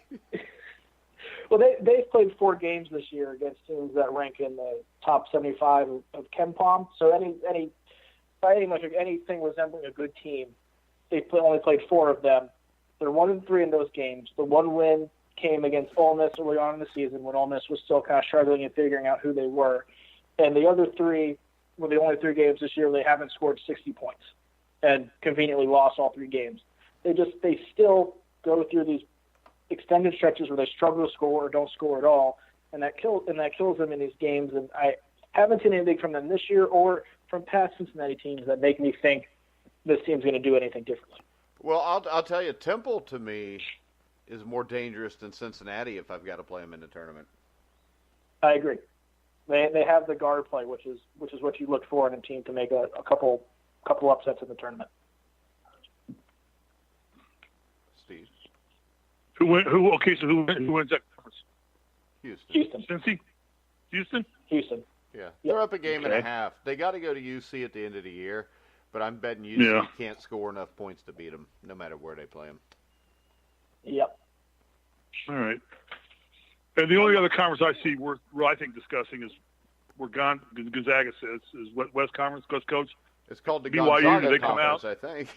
Well, they've played 4 games this year against teams that rank in the top 75 of KenPom. So anything resembling a good team, they only played 4 of them. They're 1-3 in those games. The one win came against Ole Miss early on in the season when Ole Miss was still kind of struggling and figuring out who they were. And the other 3 were the only 3 games this year they haven't scored 60 points and conveniently lost all 3 games. They still go through these extended stretches where they struggle to score or don't score at all, and that kills them in these games. And I haven't seen anything from them this year or from past Cincinnati teams that make me think this team's going to do anything differently. Well, I'll tell you, Temple to me is more dangerous than Cincinnati if I've got to play them in the tournament. I agree. They have the guard play, which is what you look for in a team to make a couple upsets in the tournament. Steve. Who wins that conference? Houston. Cincy? Houston? Houston. Yeah. They're up a game and a half. They got to go to UC at the end of the year, but I'm betting UC can't score enough points to beat them, no matter where they play them. Yep. All right. And the only other conference I see worth, I think, discussing is where Gonzaga says is West Conference, West Coast. It's called the BYU, Gonzaga they come Conference, out? I think.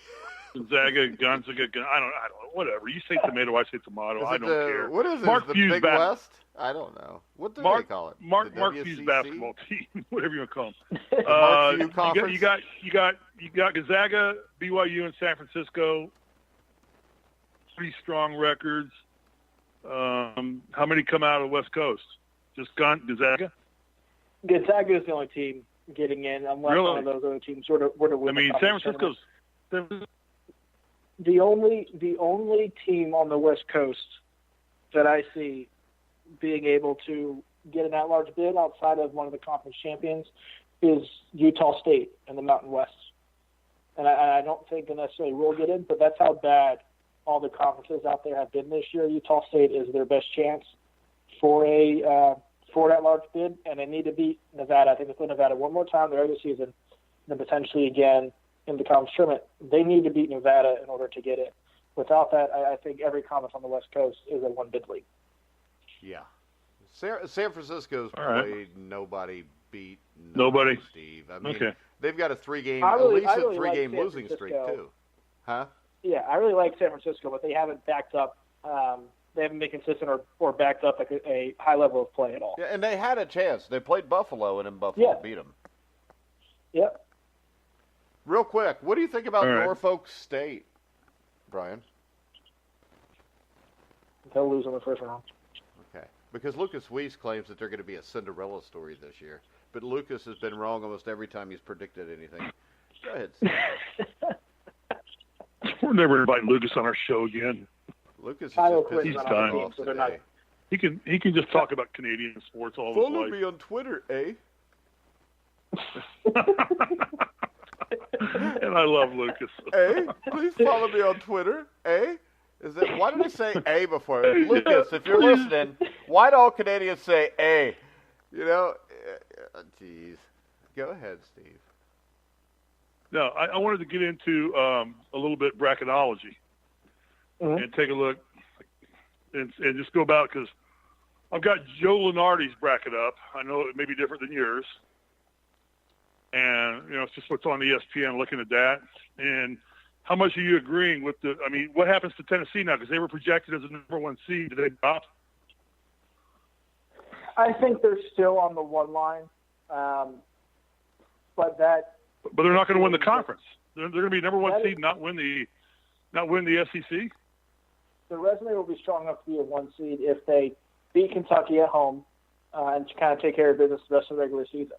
Gonzaga, I don't know, whatever. You say tomato, I say tomato. I don't care. What is it? Mark the Few's Big West? I don't know. What do they call it? Mark Few's basketball team, whatever you want to call them. Mark Few Conference? You got Gonzaga, BYU, and San Francisco. Pretty strong records. How many come out of the West Coast? Just Gonzaga? Gonzaga is the only team getting in, unless one of those other teams were to win. I mean, San Francisco's the only team on the West Coast that I see being able to get an at-large bid outside of one of the conference champions is Utah State in the Mountain West. And I don't think they necessarily will get in, but that's how bad all the conferences out there have been this year. Utah State is their best chance for that large bid, and they need to beat Nevada. I think they play Nevada one more time during the season, and then potentially again in the conference tournament. They need to beat Nevada in order to get in. Without that, I think every conference on the West Coast is a one-bid league. Yeah. San Francisco's played nobody beat nobody. Steve. I mean, they've got a three-game losing streak too. Huh? Yeah, I really like San Francisco, but they haven't backed up. They haven't been consistent or backed up a high level of play at all. Yeah, and they had a chance. They played Buffalo, and then Buffalo beat them. Yep. Real quick, what do you think about Norfolk State, Brian? they'll lose in the first round. Okay. Because Lucas Weiss claims that they're going to be a Cinderella story this year. But Lucas has been wrong almost every time he's predicted anything. Go ahead, Steve. We're never inviting Lucas on our show again. Lucas is Kyle just He's pissing done. off So they're today. He can just talk about Canadian sports all his Follow life. me on Twitter, eh? And I love Lucas. Eh? Please follow me on Twitter, eh? Why did I say A before? Lucas, if you're listening, why do all Canadians say A? You know, jeez. Go ahead, Steve. No, I wanted to get into a little bit bracketology and take a look and just go about, because I've got Joe Lunardi's bracket up. I know it may be different than yours. And, it's just what's on ESPN, looking at that. And how much are you agreeing with what happens to Tennessee now? Because they were projected as a number 1 seed. Did they drop? I think they're still on the 1 line. But they're not going to win the conference. They're going to be number 1 seed, not win the SEC. The resume will be strong enough to be a 1 seed if they beat Kentucky at home and kind of take care of business the rest of the regular season.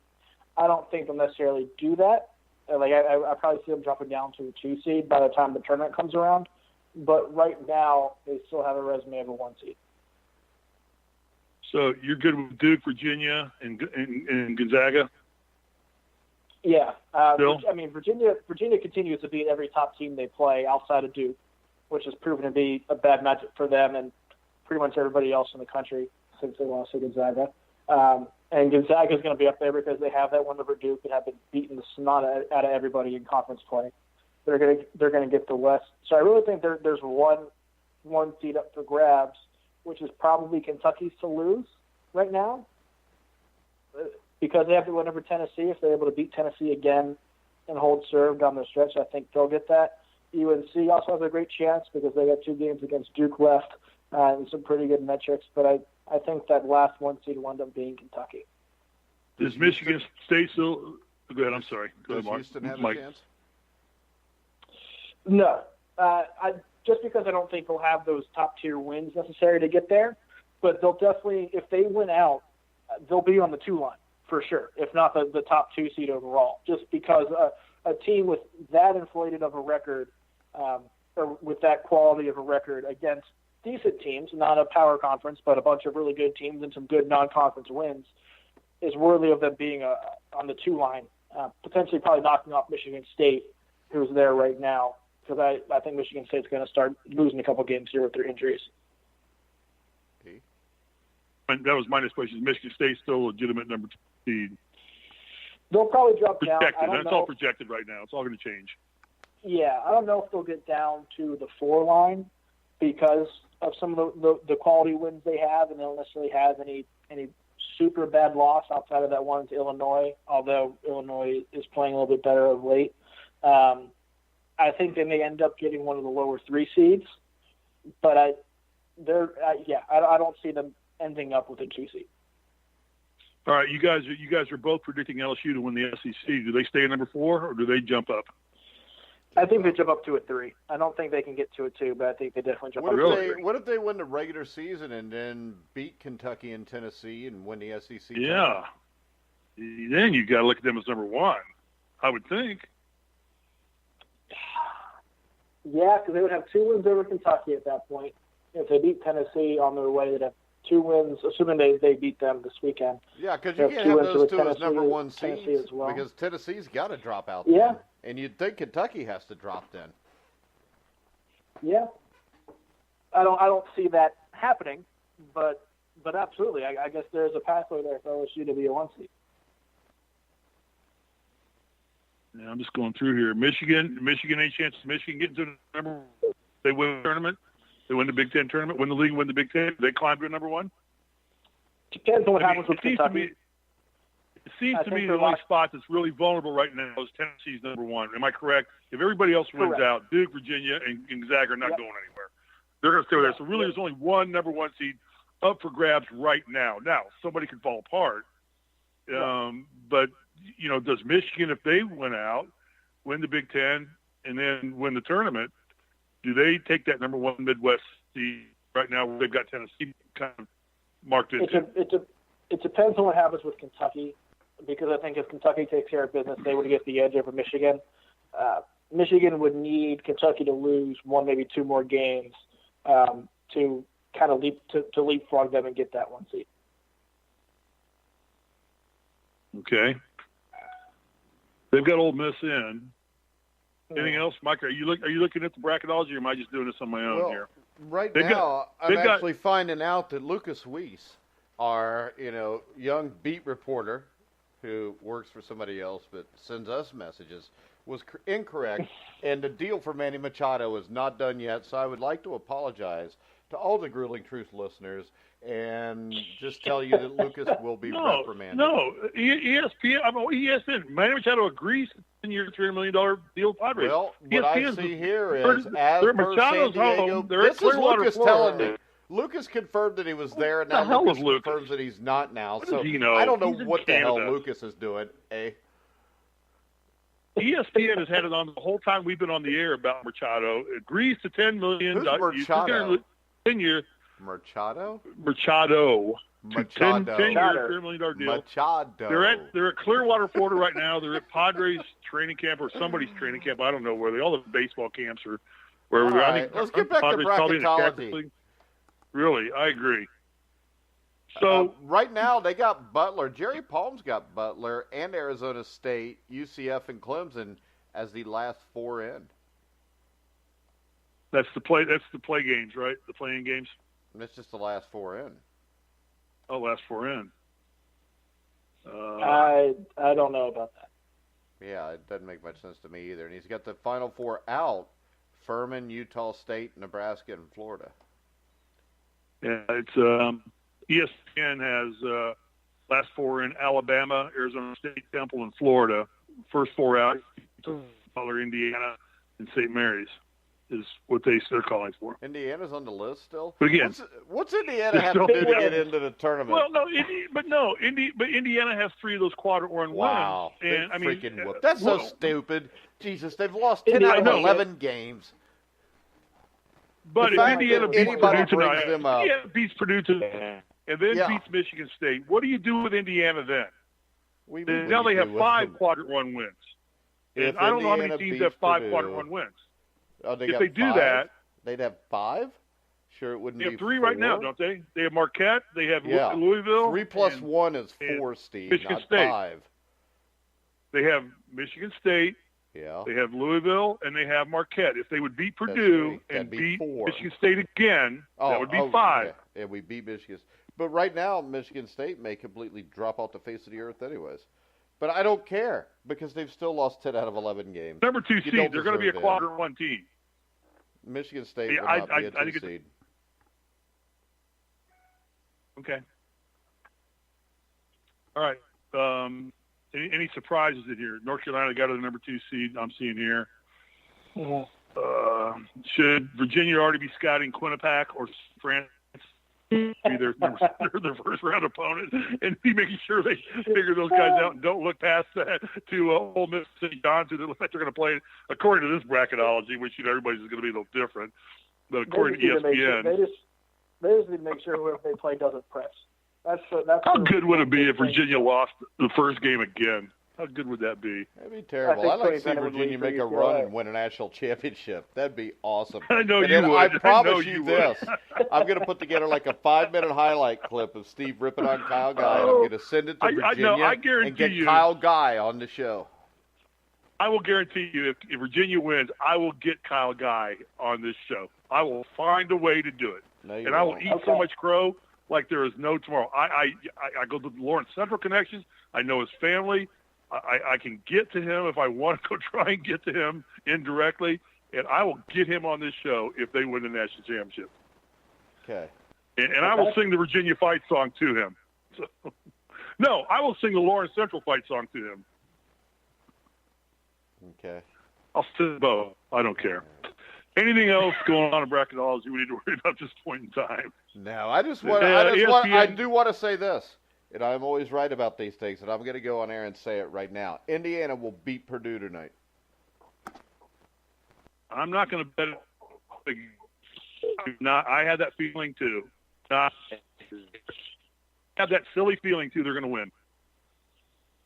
I don't think they'll necessarily do that. I probably see them dropping down to a 2 seed by the time the tournament comes around. But right now, they still have a resume of a 1 seed. So you're good with Duke, Virginia, and Gonzaga? Yeah. Bill? Virginia continues to beat every top team they play outside of Duke, which has proven to be a bad matchup for them and pretty much everybody else in the country since they lost to Gonzaga. And Gonzaga is going to be up there because they have that win over Duke and have been beating the snot out of everybody in conference play. They're going to get the West. So I really think there's one seed up for grabs, which is probably Kentucky's to lose right now, because they have to win over Tennessee. If they're able to beat Tennessee again and hold serve down the stretch, I think they'll get that. UNC also has a great chance because they got 2 games against Duke left and some pretty good metrics. But I think that last 1 seed will end up being Kentucky. Does Michigan State still? Go ahead. I'm sorry. Go ahead, Mark. Does Houston have Mike. a chance? No. Just because I don't think they'll have those top-tier wins necessary to get there. But they'll definitely, if they win out, they'll be on the 2 line for sure, if not the top 2 seed overall, just because a team with that inflated of a record or with that quality of a record against decent teams, not a power conference, but a bunch of really good teams and some good non-conference wins, is worthy of them being on the 2 line, potentially probably knocking off Michigan State, who's there right now, because I think Michigan State's going to start losing a couple games here with their injuries. And that was my next question. Is Michigan State still a legitimate number 2 seed? They'll probably drop Projected. down. That's all projected right now. It's all going to change. Yeah, I don't know if they'll get down to the 4 line because of some of the quality wins they have, and they don't necessarily have any super bad loss outside of that one to Illinois, although Illinois is playing a little bit better of late. I think they may end up getting one of the lower 3 seeds, but I don't see them ending up with a 2 seed. All right, you guys are both predicting LSU to win the SEC. Do they stay at number 4 or do they jump up? I think they jump up to a 3. I don't think they can get to a 2, but I think they definitely jump up to a 3. What if they win the regular season and then beat Kentucky and Tennessee and win the SEC? Yeah. Then you got to look at them as number 1, I would think. Yeah, because they would have 2 wins over Kentucky at that point. If they beat Tennessee on their way, they'd have 2 wins, assuming they beat them this weekend. Yeah, because you can't have those 2 as number 1 seeds as well. because Tennessee's got to drop out. Yeah. Then. And you'd think Kentucky has to drop then. Yeah. I don't see that happening, but absolutely. I guess there's a pathway there for LSU to be a 1 seed. Yeah, I'm just going through here. Michigan, any chance of Michigan getting to the number 1? They win the tournament. They win the Big Ten tournament, win the league, win the Big Ten. They climb to number 1? Depends on what happens with Kentucky. It seems to me the only spot that's really vulnerable right now is Tennessee's number 1. Am I correct? If everybody else wins out, Duke, Virginia, and Gonzaga are not going anywhere. They're going to stay there. So really there's only one number 1 seed up for grabs right now. Now, somebody could fall apart. But, does Michigan, if they win out, win the Big Ten, and then win the tournament, do they take that number 1 Midwest seed right now where they've got Tennessee kind of marked into. It depends on what happens with Kentucky, because I think if Kentucky takes care of business, they would get the edge over Michigan. Michigan would need Kentucky to lose one, maybe two more games to kind of leapfrog them and get that 1 seed. Okay. They've got Ole Miss in. Anything else, Mike? Are you looking at the bracketology, or am I just doing this on my own here? Right now, I'm actually finding out that Lucas Weiss, our young beat reporter who works for somebody else but sends us messages, was incorrect, and the deal for Manny Machado is not done yet. So I would like to apologize to all the Grueling Truth listeners and just tell you that Lucas will be reprimanded. No, ESPN. Manny Machado agrees to a 10-year, $300 million deal with Padres. Well, what I see here is, as per San Diego, this is Lucas telling me. Lucas confirmed that he was there, and now Lucas confirms that he's not now. So I don't know what the hell Lucas is doing. ESPN has had it on the whole time we've been on the air about Machado. Agrees to $10 million. Who's Machado? 10-year. Machado. 10-year, $3 million deal. Machado. They're at Clearwater, Florida right now. They're at Padres training camp or somebody's training camp. I don't know where all the baseball camps are. Where all right, let's get back to bracketology. Really, I agree. So right now they got Butler. Jerry Palm's got Butler and Arizona State, UCF, and Clemson as the last four in. That's the play games, right? The playing games. And it's just the last four in. Oh, last four in. I don't know about that. Yeah, it doesn't make much sense to me either. And he's got the Final Four out: Furman, Utah State, Nebraska, and Florida. Yeah, it's ESPN has last four in: Alabama, Arizona State, Temple, and Florida. First four out: Butler, Indiana, and St. Mary's is what they're calling for. Indiana's on the list still. But again, what's Indiana have to do to get into the tournament? Well, no, Indiana has three of those quadrant-one wins. Wow, and I mean, freaking whoop. That's so stupid. Jesus, they've lost 10 out of 11 games. But if Indiana beats Purdue tonight, Indiana beats Purdue tonight, and then beats Michigan State, what do you do with Indiana then? Now they have five quadrant-one wins. And I don't know how many teams have five quadrant-one wins. Oh, if they do that, they'd have five? Sure, it wouldn't be They have three four? Right now, don't they? They have Marquette. They have Louisville. 3 plus 1 is 4, Steve, Michigan not State. 5. They have Michigan State. Yeah. They have Louisville, and they have Marquette. If they would beat Purdue and beat Michigan State again, that would be 5. Yeah, we beat Michigan. But right now, Michigan State may completely drop off the face of the earth anyways. But I don't care because they've still lost 10 out of 11 games. Number 2 seed, they're going to be a quadrant-one team. Michigan State will not be a 2 seed. Okay. All right. Any surprises in here? North Carolina got to the number 2 seed. I'm seeing here. Mm-hmm. Should Virginia already be scouting Quinnipiac or France? Be their first round opponent, and be making sure they figure those guys out and don't look past that to Ole Miss, St. John's, who they're going to play according to this bracketology, which everybody's going to be a little different. But according to ESPN, they just need to make sure whoever they play doesn't press. That's how good would it be if Virginia lost the first game again? How good would that be? That'd be terrible. I'd like to see Virginia make a run and win a national championship. That'd be awesome. I know and you would. I promise you this. I'm going to put together like a 5-minute highlight clip of Steve ripping on Kyle Guy, and I'm going to send it to Virginia and get Kyle Guy on the show. I will guarantee you, if Virginia wins, I will get Kyle Guy on this show. I will find a way to do it. No, and I will eat so much crow like there is no tomorrow. I go to the Lawrence Central connections. I know his family. I can get to him if I want to go try and get to him indirectly, and I will get him on this show if they win the national championship. Okay. And I will sing the Virginia fight song to him. So, no, I will sing the Lawrence Central fight song to him. Okay. I'll sing both. I don't care. Anything else going on in bracketology we need to worry about at this point in time? No, I do want to say this. And I'm always right about these things, and I'm going to go on air and say it right now. Indiana will beat Purdue tonight. I'm not going to bet it. I had that feeling too. I have that silly feeling too. They're going to win.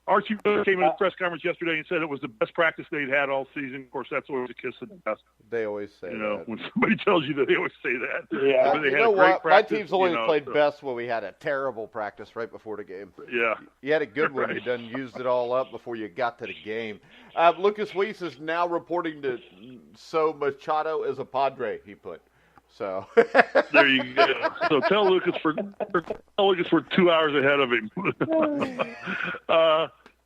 Archie came in a press conference yesterday and said it was the best practice they'd had all season. Of course, that's always a kiss of death. They always say that. When somebody tells you that, they always say that. Yeah. They you had know a great what? practice, My team's always played so. best when we had a terrible practice right before the game. Yeah. You had a good one. Right. You done used it all up before you got to the game. Lucas Weiss is now reporting to So Machado is a Padre, he put. So There you go. So tell Lucas we're 2 hours ahead of him.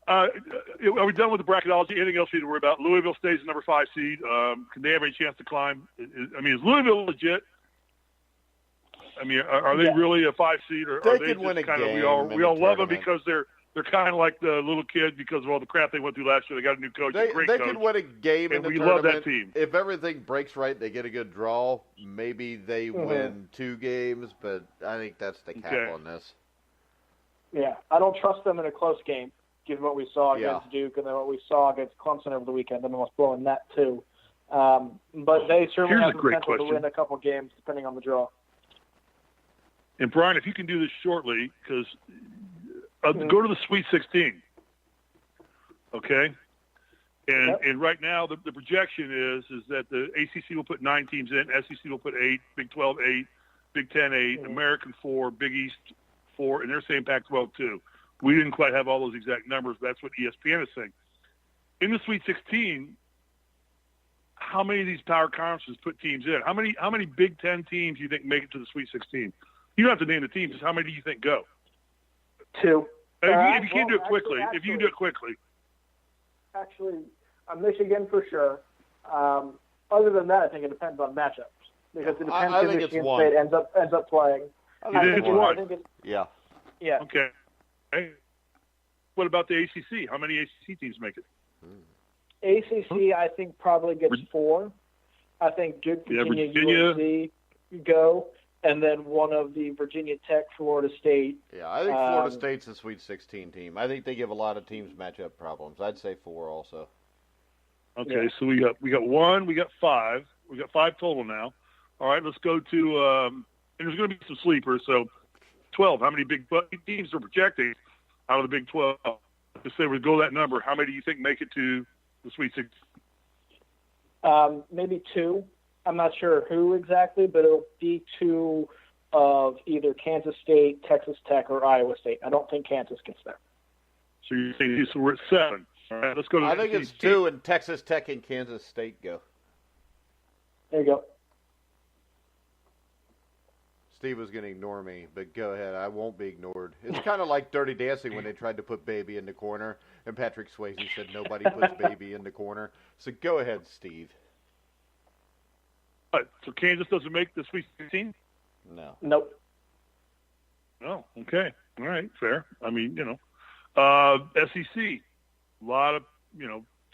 Are we done with the bracketology? Anything else we need to worry about? Louisville stays the number 5 seed. Can they have any chance to climb? Is Louisville legit? Are they really a 5 seed, or they are they could win a just kind of game we all love them tournament. because they're kind of like the little kid because of all the crap they went through last year. They got a new coach, a great they coach. could win a game in and the we tournament. love that team. If everything breaks right, they get a good draw. Maybe they win 2 games, but I think that's the cap on this. Yeah, I don't trust them in a close game, given what we saw against Duke and then what we saw against Clemson over the weekend. I'm almost blowing that too. But they certainly have the potential to win a couple games depending on the draw. And Brian, if you can do this shortly, because go to the Sweet 16, okay? And right now the projection is that the ACC will put 9 teams in, SEC will put 8, Big 12 8, Big 10 8, American 4, Big East 4, and they're saying Pac-12 2. We didn't quite have all those exact numbers. But that's what ESPN is saying. In the Sweet 16, how many of these power conferences put teams in? How many Big 10 teams do you think make it to the Sweet 16? You don't have to name the teams. Just how many do you think go? 2. If you can do it quickly. If you can do it quickly. Actually, Michigan for sure. Other than that, I think it depends on matchups because it depends who Michigan State ends up playing. I think it's 1. Yeah. Okay. Hey. What about the ACC? How many ACC teams make it? ACC, I think probably gets 4. I think Duke, Virginia, UNC go, and then one of the Virginia Tech, Florida State. Yeah, I think Florida State's a Sweet 16 team. I think they give a lot of teams matchup problems. I'd say 4 also. Okay, so we got 1, we got 5. We got 5 total now. All right, let's go to and there's going to be some sleepers. So 12. How many big teams are projecting out of the Big 12? Let's say we go that number. How many do you think make it to the Sweet 16? Maybe 2. I'm not sure who exactly, but it'll be 2 of either Kansas State, Texas Tech, or Iowa State. I don't think Kansas gets there. So you're saying so we're at 7. All right, let's go to I think it's 2, and Texas Tech and Kansas State go. There you go. Steve was going to ignore me, but go ahead. I won't be ignored. It's kind of like Dirty Dancing when they tried to put Baby in the corner, and Patrick Swayze said nobody puts Baby in the corner. So go ahead, Steve. So Kansas doesn't make the Sweet 16? No. Nope. Oh, okay. All right, fair. SEC, a lot of,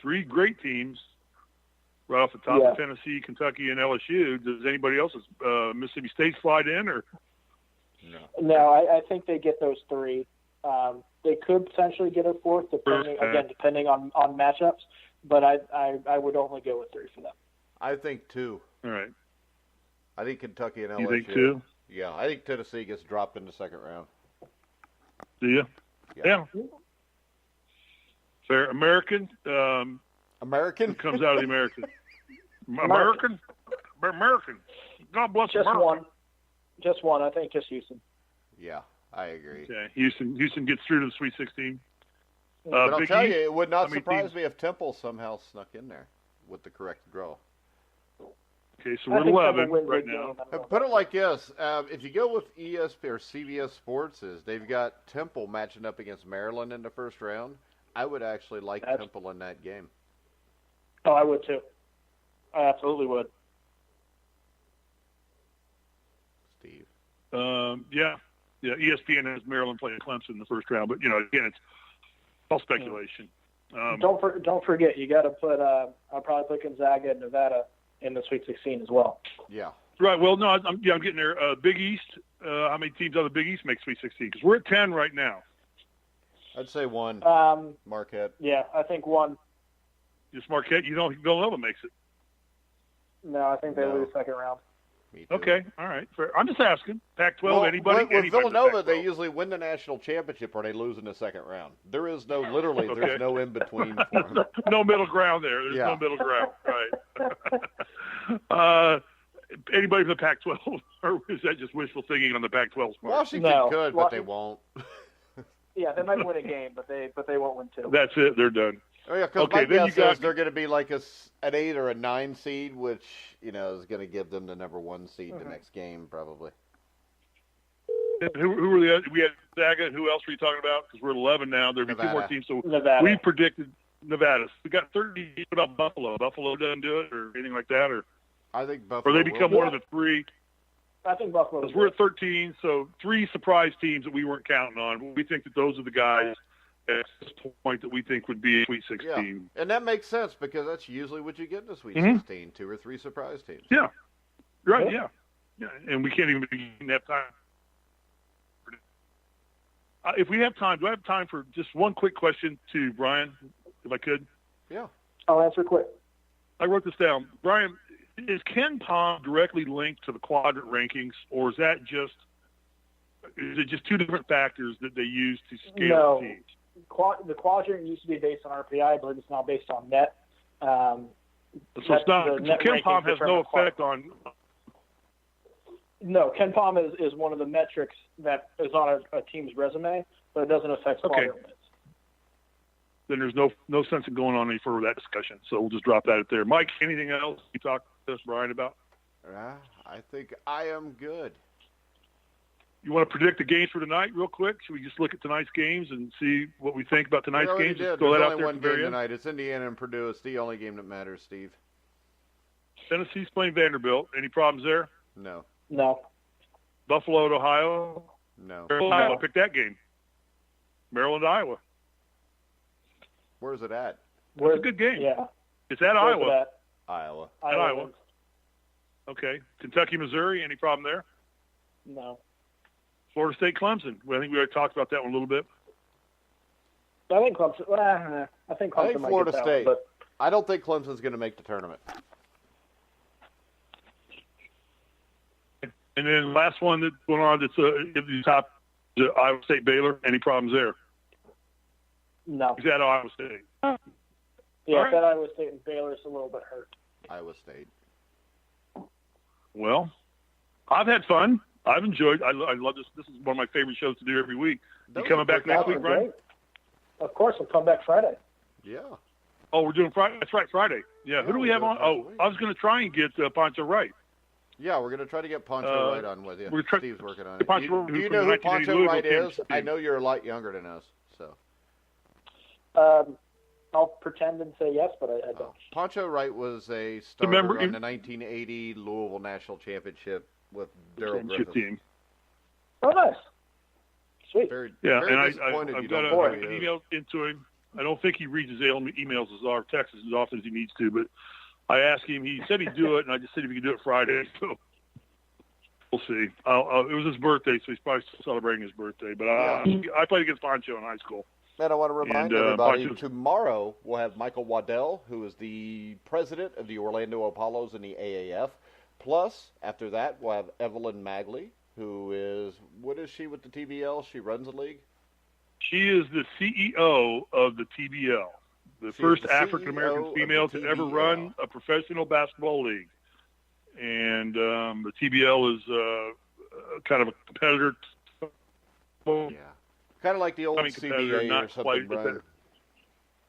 3 great teams right off the top of Tennessee, Kentucky, and LSU. Does anybody else, Mississippi State slide in? Or No, I think they get those 3. They could potentially get a 4th, depending on matchups, but I would only go with 3 for them. I think 2. All right. I think Kentucky and LSU. You think 2? Yeah, I think Tennessee gets dropped in the second round. Do you? Yeah. Fair. American? American? Who comes out of the American? American? God bless Just America. 1. Just 1. I think just Houston. Yeah, I agree. Okay. Houston gets through to the Sweet 16. But I'll tell you, it would not How many surprise teams? me if Temple somehow snuck in there with the correct draw. Okay, so we're at 11 right now. Put it like this. If you go with ESP or CBS Sports, they've got Temple matching up against Maryland in the first round. I would actually like Temple in that game. Oh, I would too. I absolutely would. Steve. Yeah. ESPN has Maryland playing Clemson in the first round, but again, it's all speculation. Don't forget, you got to put. I'll probably put Gonzaga and Nevada in the Sweet 16 as well. Yeah. Right. Well, no, I'm getting there. Big East. How many teams out of the Big East make Sweet 16? Because we're at 10 right now. I'd say 1. Marquette. Yeah, I think 1. Just Marquette. Villanova makes it. No, I think they lose second round. Me too. Okay, all right. Fair. I'm just asking. Pac-12, anybody? With Villanova, they usually win the national championship or they lose in the second round. There is no, literally, there's no in between for them. No middle ground there. There's no middle ground. Right. Anybody from the Pac-12, or is that just wishful thinking on the Pac-12's part? Washington could, but they won't. Yeah, they might win a game, but they won't win two. That's it. They're done. Oh yeah, because my guess is they're going to be like an 8 or a 9 seed, which is going to give them the number 1 seed the next game probably. Who were the other? We had Zaga. Who else were you talking about? Because we're at 11 now. There'll be 2 more teams. So Nevada. We predicted Nevada. We got 30. What about Buffalo? Buffalo doesn't do it, or anything like that, or I think Buffalo. Or they become one of the 3. I think Buffalo. Because we're at 13, so 3 surprise teams that we weren't counting on. We think that those are the guys at this point that we think would be a Sweet 16. Yeah. And that makes sense because that's usually what you get in a Sweet 16, 2 or 3 surprise teams. Yeah. Right, yeah. And we can't even have time. If we have time, do I have time for just one quick question to Brian, if I could? Yeah. I'll answer quick. I wrote this down. Brian, is Ken Pom directly linked to the quadrant rankings, or is it just 2 different factors that they use to scale the teams? The quadrant used to be based on RPI. I believe it's now based on net. So it's not. So Ken Pom has no effect on. No, Ken Pom is one of the metrics that is on a team's resume, but it doesn't affect quadrant wins. Then there's no sense in going on any further with that discussion. So we'll just drop that there. Mike, anything else you talked to us, Brian, about? I think I am good. You want to predict the games for tonight real quick? Should we just look at tonight's games and see what we think about tonight's games? There's only one game tonight. It's Indiana and Purdue. It's the only game that matters, Steve. Tennessee's playing Vanderbilt. Any problems there? No. Buffalo at Ohio? No. Maryland, Iowa. Pick that game. Maryland, Iowa. Where's it at? It's a good game. Yeah. It's at Iowa. Iowa. At Iowa. Okay. Kentucky, Missouri. Any problem there? No. Florida State, Clemson. Well, I think we already talked about that one a little bit. I think Clemson. I think Florida State. But I don't think Clemson's going to make the tournament. And then last one that's going on that's at the top, Iowa State, Baylor. Any problems there? No. Is that Iowa State? Yeah, right. That Iowa State and Baylor's a little bit hurt. Iowa State. Well, I've had fun. I've enjoyed. I love this. This is one of my favorite shows to do every week. You coming back next week, Brian? Of course, we'll come back Friday. Yeah. Oh, we're doing Friday. That's right, Friday. Yeah. Who do we have on? Oh, I was going to try and get Poncho Wright. Yeah, we're going to try to get Poncho Wright on with you. Steve's working on it. Do you know who Poncho Wright is? I know you're a lot younger than us, so. I'll pretend and say yes, but I don't. Poncho Wright was a starter on the 1980 Louisville National Championship with Daryl Griffith. Team. Oh, nice. Sweet. Very and I've got an email into him. I don't think he reads his emails or texts as often as he needs to, but I asked him. He said he'd do it, and I just said if he could do it Friday. So we'll see. It was his birthday, so he's probably still celebrating his birthday. But I played against Poncho in high school. And I want to remind everybody, tomorrow we'll have Michael Waddell, who is the president of the Orlando Apollos in the AAF. Plus, after that, we'll have Evelyn Magley, who is, what is she with the TBL? She runs the league? She is the CEO of the TBL, the first African-American female to ever run a professional basketball league. And the TBL is kind of a competitor. Yeah. Kind of like the old CBA or something, Brian.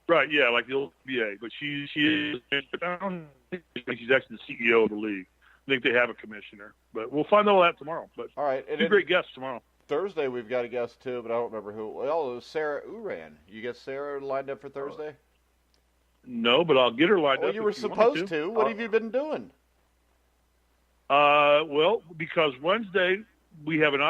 Right, yeah, like the old CBA. But she is, she's actually the CEO of the league. I think they have a commissioner. But we'll find all that tomorrow. But all right. Two great guests tomorrow. Thursday we've got a guest, too, but I don't remember who. Well, it was Sarah Uran. You get Sarah lined up for Thursday? No, but I'll get her lined up. Well, you were supposed to. What have you been doing? Well, because Wednesday we have an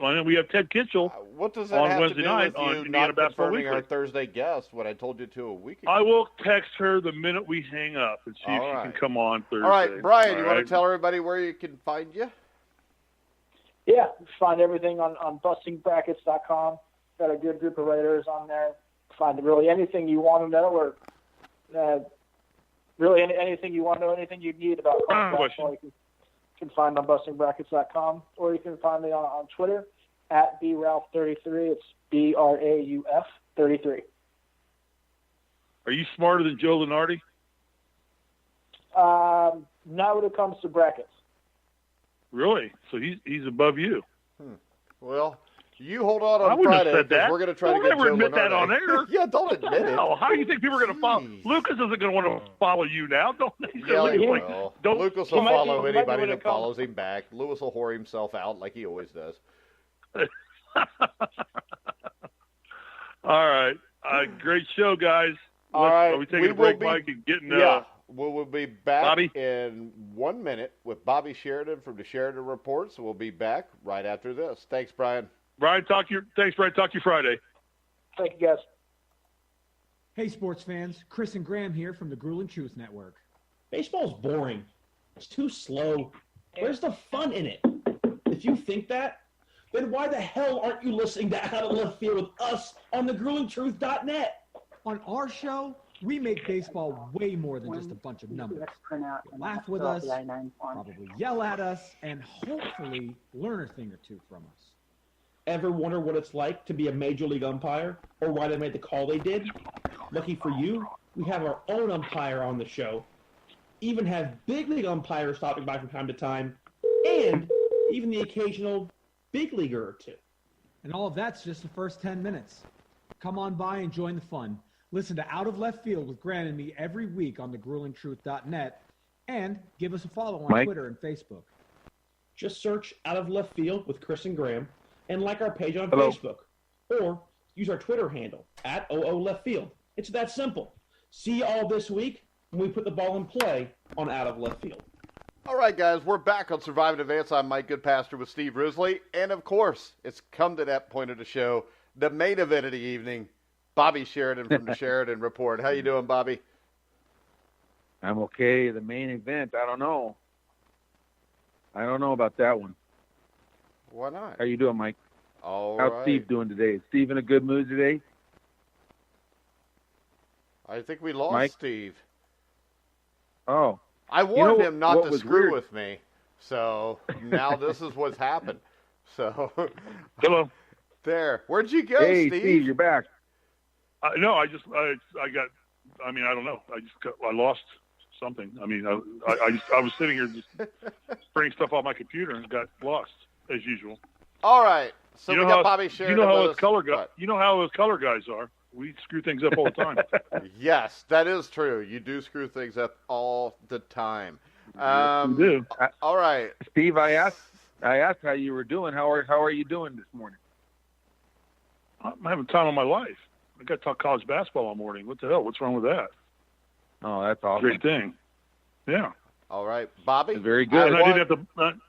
and we have Ted Kitchell what does that on have Wednesday to do night with you on not confirming Weekly. Our Thursday guest, what I told you to a week ago? I will text her the minute we hang up and see if she can come on Thursday. All right, Brian, you want to tell everybody where you can find you? Yeah, find everything on bustingbrackets.com. Got a good group of writers on there. Find really anything you want to know or really anything you want to know, anything you need about college basketball, you can find on bustingbrackets.com, or you can find me on Twitter at brauf33. It's BRAUF 33. Are you smarter than Joe Lunardi? Not when it comes to brackets. Really? So he's above you. Well, you hold on I wouldn't Friday, have said that. We're going to try to get Don't ever Joe admit that Lunardi. on air. Yeah, don't admit it. How do you think people are going to follow? Lucas isn't going to want to follow you now. Yeah, he will. Lucas will follow anybody that comes. follows him back. Lewis will whore himself out like he always does. All right. Great show, guys. All right. Are we taking a break, Mike, and getting we'll be back Bobby? in 1 minute with Bobby Sheridan from the Sheridan Report. So we'll be back right after this. Thanks, Brian. Thanks, Brian. Talk to you Friday. Thank you, guys. Hey, sports fans. Chris and Graham here from the Gruel and Truth Network. Baseball's boring. It's too slow. Where's the fun in it? If you think that, then why the hell aren't you listening to Out of Left Field with us on thegruelingtruth.net? On our show, we make baseball way more than just a bunch of numbers. Laugh with us, probably yell at us, and hopefully learn a thing or two from us. Ever wonder what it's like to be a major league umpire, or why they made the call they did? Lucky for you, we have our own umpire on the show, even have big league umpires stopping by from time to time, and even the occasional big leaguer or two. And all of that's just the first 10 minutes. Come on by and join the fun. Listen to Out of Left Field with Grant and me every week on thegruelingtruth.net, and give us a follow on Twitter and Facebook. Just search Out of Left Field with Chris and Graham, and like our page on Facebook. Or use our Twitter handle, @OOLeftField. It's that simple. See you all this week when we put the ball in play on Out of Left Field. All right, guys, we're back on Survive and Advance. I'm Mike Goodpaster with Steve Risley. And, of course, it's come to that point of the show, the main event of the evening, Bobby Sheridan from the Sheridan Report. How you doing, Bobby? I'm okay. The main event, I don't know. I don't know about that one. Why not? How you doing, Mike? All How's right. Steve doing today? Is Steve in a good mood today? I think we lost Mike? Steve. Oh. I warned know him not what to was screw weird? with me, so now this is what's happened. So, Hello. there. Where'd you go, Hey, Steve? Steve, you're back. No, I don't know. I lost something. I was sitting here just bringing stuff off my computer and got lost as usual. All right. So You we know got how- Bobby Sheridan. You know how with us us. color guys. What? You know how us color guys are. We screw things up all the time. Yes, that is true. You do screw things up all the time. We do. All right. Steve, I asked how you were doing. How are you doing this morning? I'm having the time of my life. I got to talk college basketball all morning. What the hell? What's wrong with that? Oh, that's awesome. Great thing. Yeah. All right, Bobby. Very good. And I didn't have to.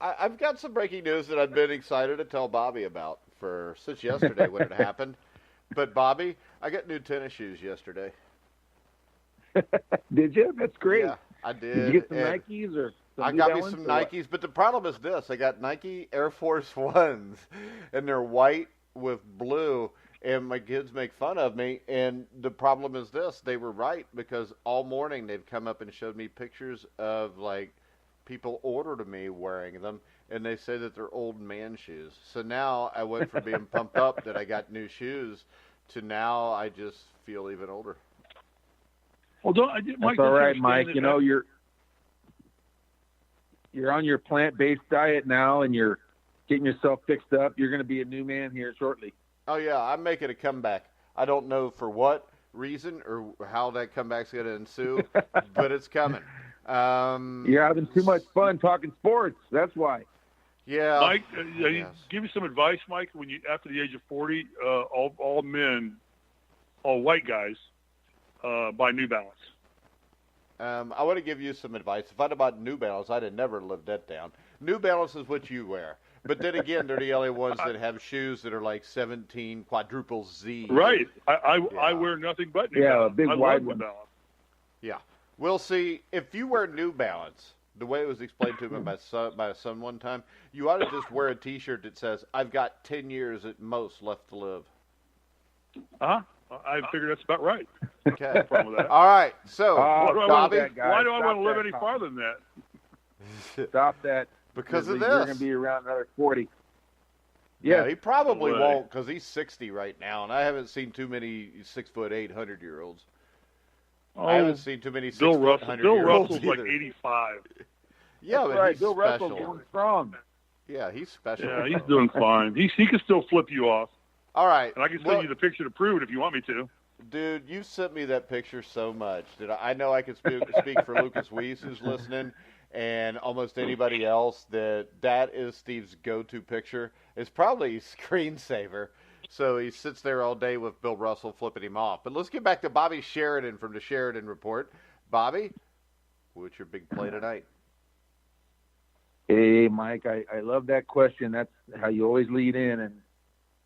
I've got some breaking news that I've been excited to tell Bobby about since yesterday when it happened. But Bobby, I got new tennis shoes yesterday. Did you? That's great. Yeah, I did. Did you get some And Nikes or some I New got me Balance some or what? Nikes, but the problem is this: I got Nike Air Force Ones, and they're white with blue. And my kids make fun of me. And the problem is this: they were right, because all morning they've come up and showed me pictures of like people ordered me wearing them, and they say that they're old man shoes. So now I went from being pumped up that I got new shoes to now I just feel even older. Well, That's all right, Mike. You know, you're on your plant-based diet now, and you're getting yourself fixed up. You're going to be a new man here shortly. Oh, yeah, I'm making a comeback. I don't know for what reason or how that comeback's going to ensue, but it's coming. You're having too much fun talking sports. That's why. Yeah. Mike, yes. give you some advice, Mike. When you after the age of 40, all men, all white guys, buy New Balance. I want to give you some advice. If I'd have bought New Balance, I'd have never lived that down. New Balance is what you wear. But then again, they're the only ones that have shoes that are like 17 quadruple Z. Right. I wear nothing but New Balance. A big I wide love one. New Balance. Yeah. We'll see. If you wear New Balance, the way it was explained to me by a son one time, you ought to just wear a T-shirt that says, "I've got 10 years at most left to live." Huh? I figure that's about right. Okay. No problem with that. All right. So, Why do I Bobby, want to live any farther than that? Stop that. because of You're this. going to be around another 40. Yeah, Yeah, he probably No way. won't because he's 60 right now, and I haven't seen too many 6'8" 100-year-olds. I haven't seen too many 6'8" Bill Russell. 100-year-olds Bill Russell's like either. 85. Yeah, that's but right. he's Bill special. Russell's going strong. Yeah, he's special. Yeah, he's doing fine. He can still flip you off, All right. and I can send you the picture to prove it if you want me to. Dude, you sent me that picture so much. I know I can speak for Lucas Weiss, who's listening, and almost anybody else, that is Steve's go-to picture. It's probably a screensaver. So he sits there all day with Bill Russell flipping him off. But let's get back to Bobby Sheridan from the Sheridan Report. Bobby, what's your big play tonight? Hey, Mike, I love that question. That's how you always lead in. And,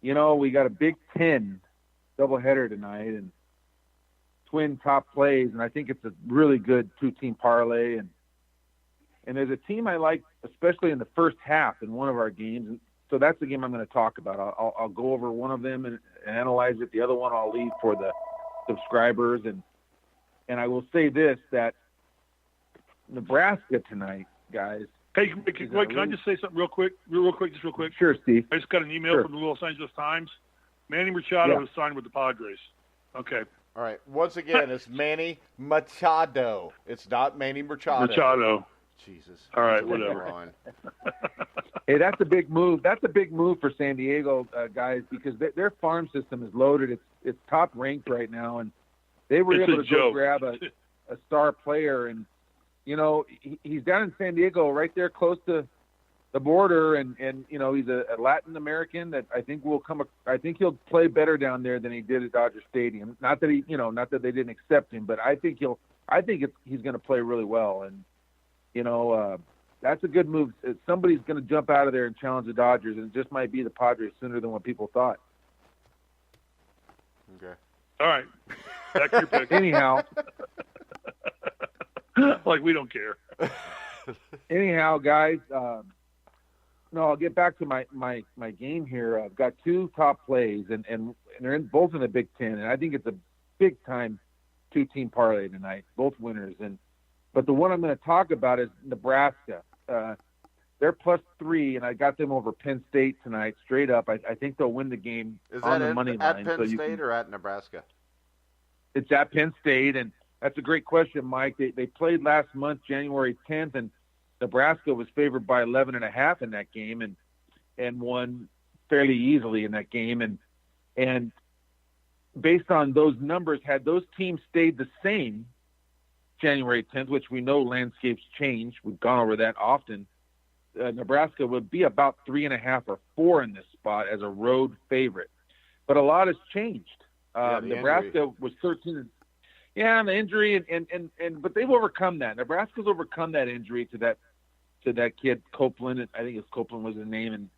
we got a Big Ten doubleheader tonight and twin top plays, and I think it's a really good two-team parlay. And there's a team I like, especially in the first half in one of our games. And so that's the game I'm going to talk about. I'll go over one of them and analyze it. The other one I'll leave for the subscribers. And I will say this, that Nebraska tonight, guys. Hey, wait, can I just say something real quick? Real quick. Sure, Steve. I just got an email from the Los Angeles Times. Manny Machado is signed with the Padres. Okay. All right. Once again, it's Manny Machado. It's not Manny Machado. Machado. Jesus. All right, What's whatever. going on? Hey, that's a big move. That's a big move for San Diego, guys, because their farm system is loaded. It's top ranked right now, and they were It's able a to go joke. grab a star player. And he's down in San Diego, right there, close to the border, and he's a Latin American that I think I think he'll play better down there than he did at Dodger Stadium. Not that they didn't accept him, but I think he's going to play really well. And that's a good move. Somebody's going to jump out of there and challenge the Dodgers, and it just might be the Padres sooner than what people thought. Okay. All right. Back to your pick. Anyhow, Like, we don't care. guys, I'll get back to my game here. I've got two top plays, and they're both in the Big Ten, and I think it's a big-time two-team parlay tonight, both winners. But the one I'm going to talk about is Nebraska. They're +3, and I got them over Penn State tonight, straight up. I think they'll win the game on the money line. At Penn State or at Nebraska? It's at Penn State, and that's a great question, Mike. They played last month, January 10th, and Nebraska was favored by 11.5 in that game, and won fairly easily in that game. And based on those numbers, had those teams stayed the same January 10th, which we know landscapes change, we've gone over that often, Nebraska would be about 3.5 or 4 in this spot as a road favorite. But a lot has changed. Nebraska injury. was 13. Yeah, and the injury, but they've overcome that. Nebraska's overcome that injury to that kid Copeland. I think Copeland was his name, and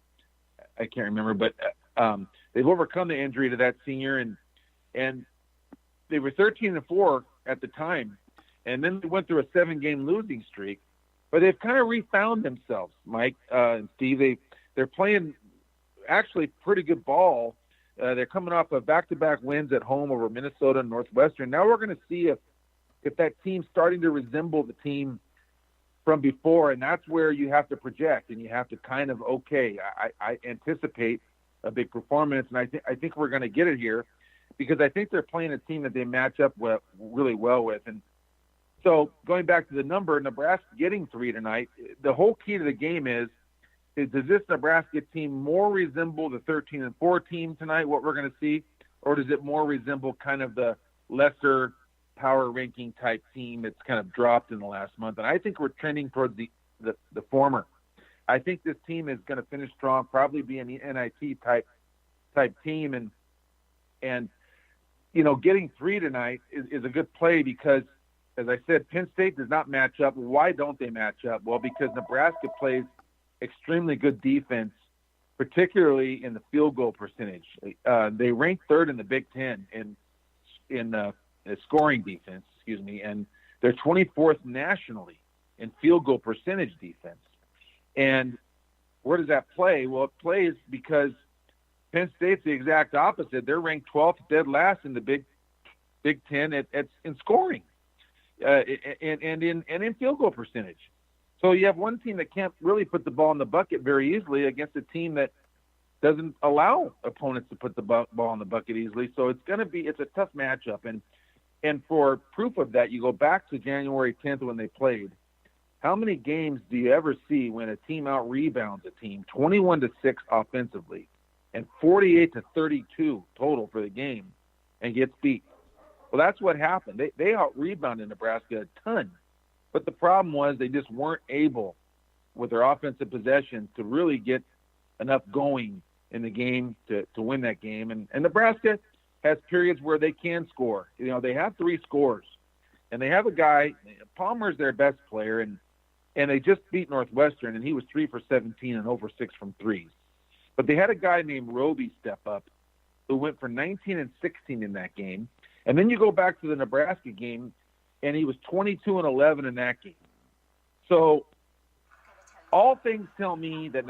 I can't remember. But they've overcome the injury to that senior, and they were 13-4 at the time, and then they went through a 7-game losing streak. But they've kind of refound themselves, Mike and Steve. They're playing actually pretty good ball. They're coming off of back-to-back wins at home over Minnesota and Northwestern. Now we're going to see if that team's starting to resemble the team from before, and that's where you have to project, and you have to kind of, I anticipate a big performance, and I think we're going to get it here because I think they're playing a team that they match up really well with. And so going back to the number, Nebraska getting 3 tonight, the whole key to the game is does this Nebraska team more resemble the 13-4 team tonight, what we're going to see, or does it more resemble kind of the lesser power ranking type team that's kind of dropped in the last month? And I think we're trending towards the former. I think this team is going to finish strong, probably be an NIT type team, and getting 3 tonight is a good play because, as I said, Penn State does not match up. Why don't they match up? Well, because Nebraska plays extremely good defense, particularly in the field goal percentage. They rank 3rd in the Big Ten in scoring defense, and they're 24th nationally in field goal percentage defense. And where does that play? Well, it plays because Penn State's the exact opposite. They're ranked 12th, dead last in the Big Ten in scoring, and in field goal percentage. So you have one team that can't really put the ball in the bucket very easily against a team that doesn't allow opponents to put the ball in the bucket easily. So it's a tough matchup. And for proof of that, you go back to January 10th when they played. How many games do you ever see when a team out rebounds a team 21-6 offensively and 48-32 total for the game and gets beat? Well, that's what happened. They out rebounded Nebraska a ton. But the problem was they just weren't able, with their offensive possession, to really get enough going in the game to win that game. And Nebraska has periods where they can score. You know, they have 3 scores. And they have a guy, Palmer's their best player, and they just beat Northwestern, and he was 3 for 17 and over 6 from threes. But they had a guy named Roby step up who went for 19 and 16 in that game. And then you go back to the Nebraska game, and he was 22 and 11 in that game. So all things tell me that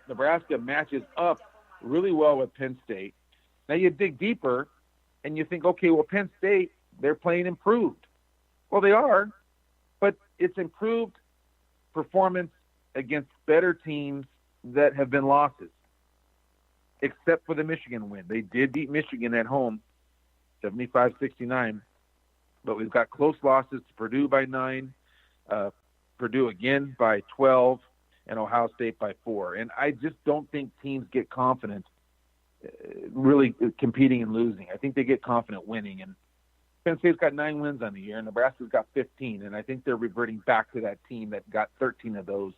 Nebraska matches up really well with Penn State. Now you dig deeper, and you think, okay, well, Penn State, they're playing improved. Well, they are, but it's improved performance against better teams that have been losses, except for the Michigan win. They did beat Michigan at home, 75-69. But we've got close losses to Purdue by 9, Purdue again by 12, and Ohio State by 4. And I just don't think teams get confident really competing and losing. I think they get confident winning. And Penn State's got 9 wins on the year, and Nebraska's got 15. And I think they're reverting back to that team that got 13 of those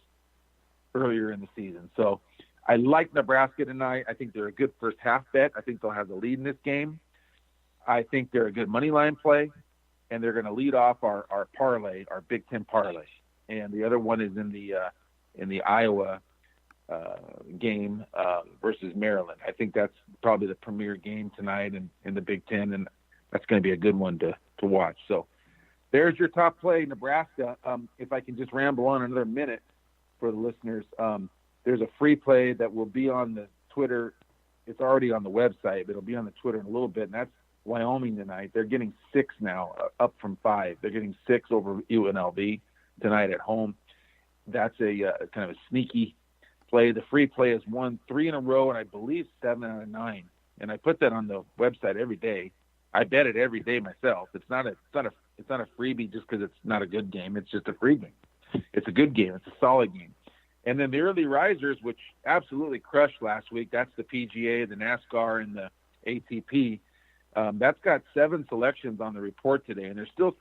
earlier in the season. So I like Nebraska tonight. I think they're a good first half bet. I think they'll have the lead in this game. I think they're a good money line play. And they're going to lead off our parlay, our Big Ten parlay, and the other one is in the Iowa game versus Maryland. I think that's probably the premier game tonight in the Big Ten, and that's going to be a good one to watch. So there's your top play, Nebraska. If I can just ramble on another minute for the listeners, there's a free play that will be on the Twitter. It's already on the website, but it'll be on the Twitter in a little bit, and that's Wyoming tonight. They're getting 6 now, up from 5. They're getting 6 over UNLV tonight at home. That's a kind of a sneaky play. The free play has won 3 in a row, and I believe 7 out of 9. And I put that on the website every day. I bet it every day myself. It's not a freebie just because it's not a good game. It's just a free game. It's a good game. It's a solid game. And then the early risers, which absolutely crushed last week. That's the PGA, the NASCAR, and the ATP. That's got 7 selections on the report today, and there's still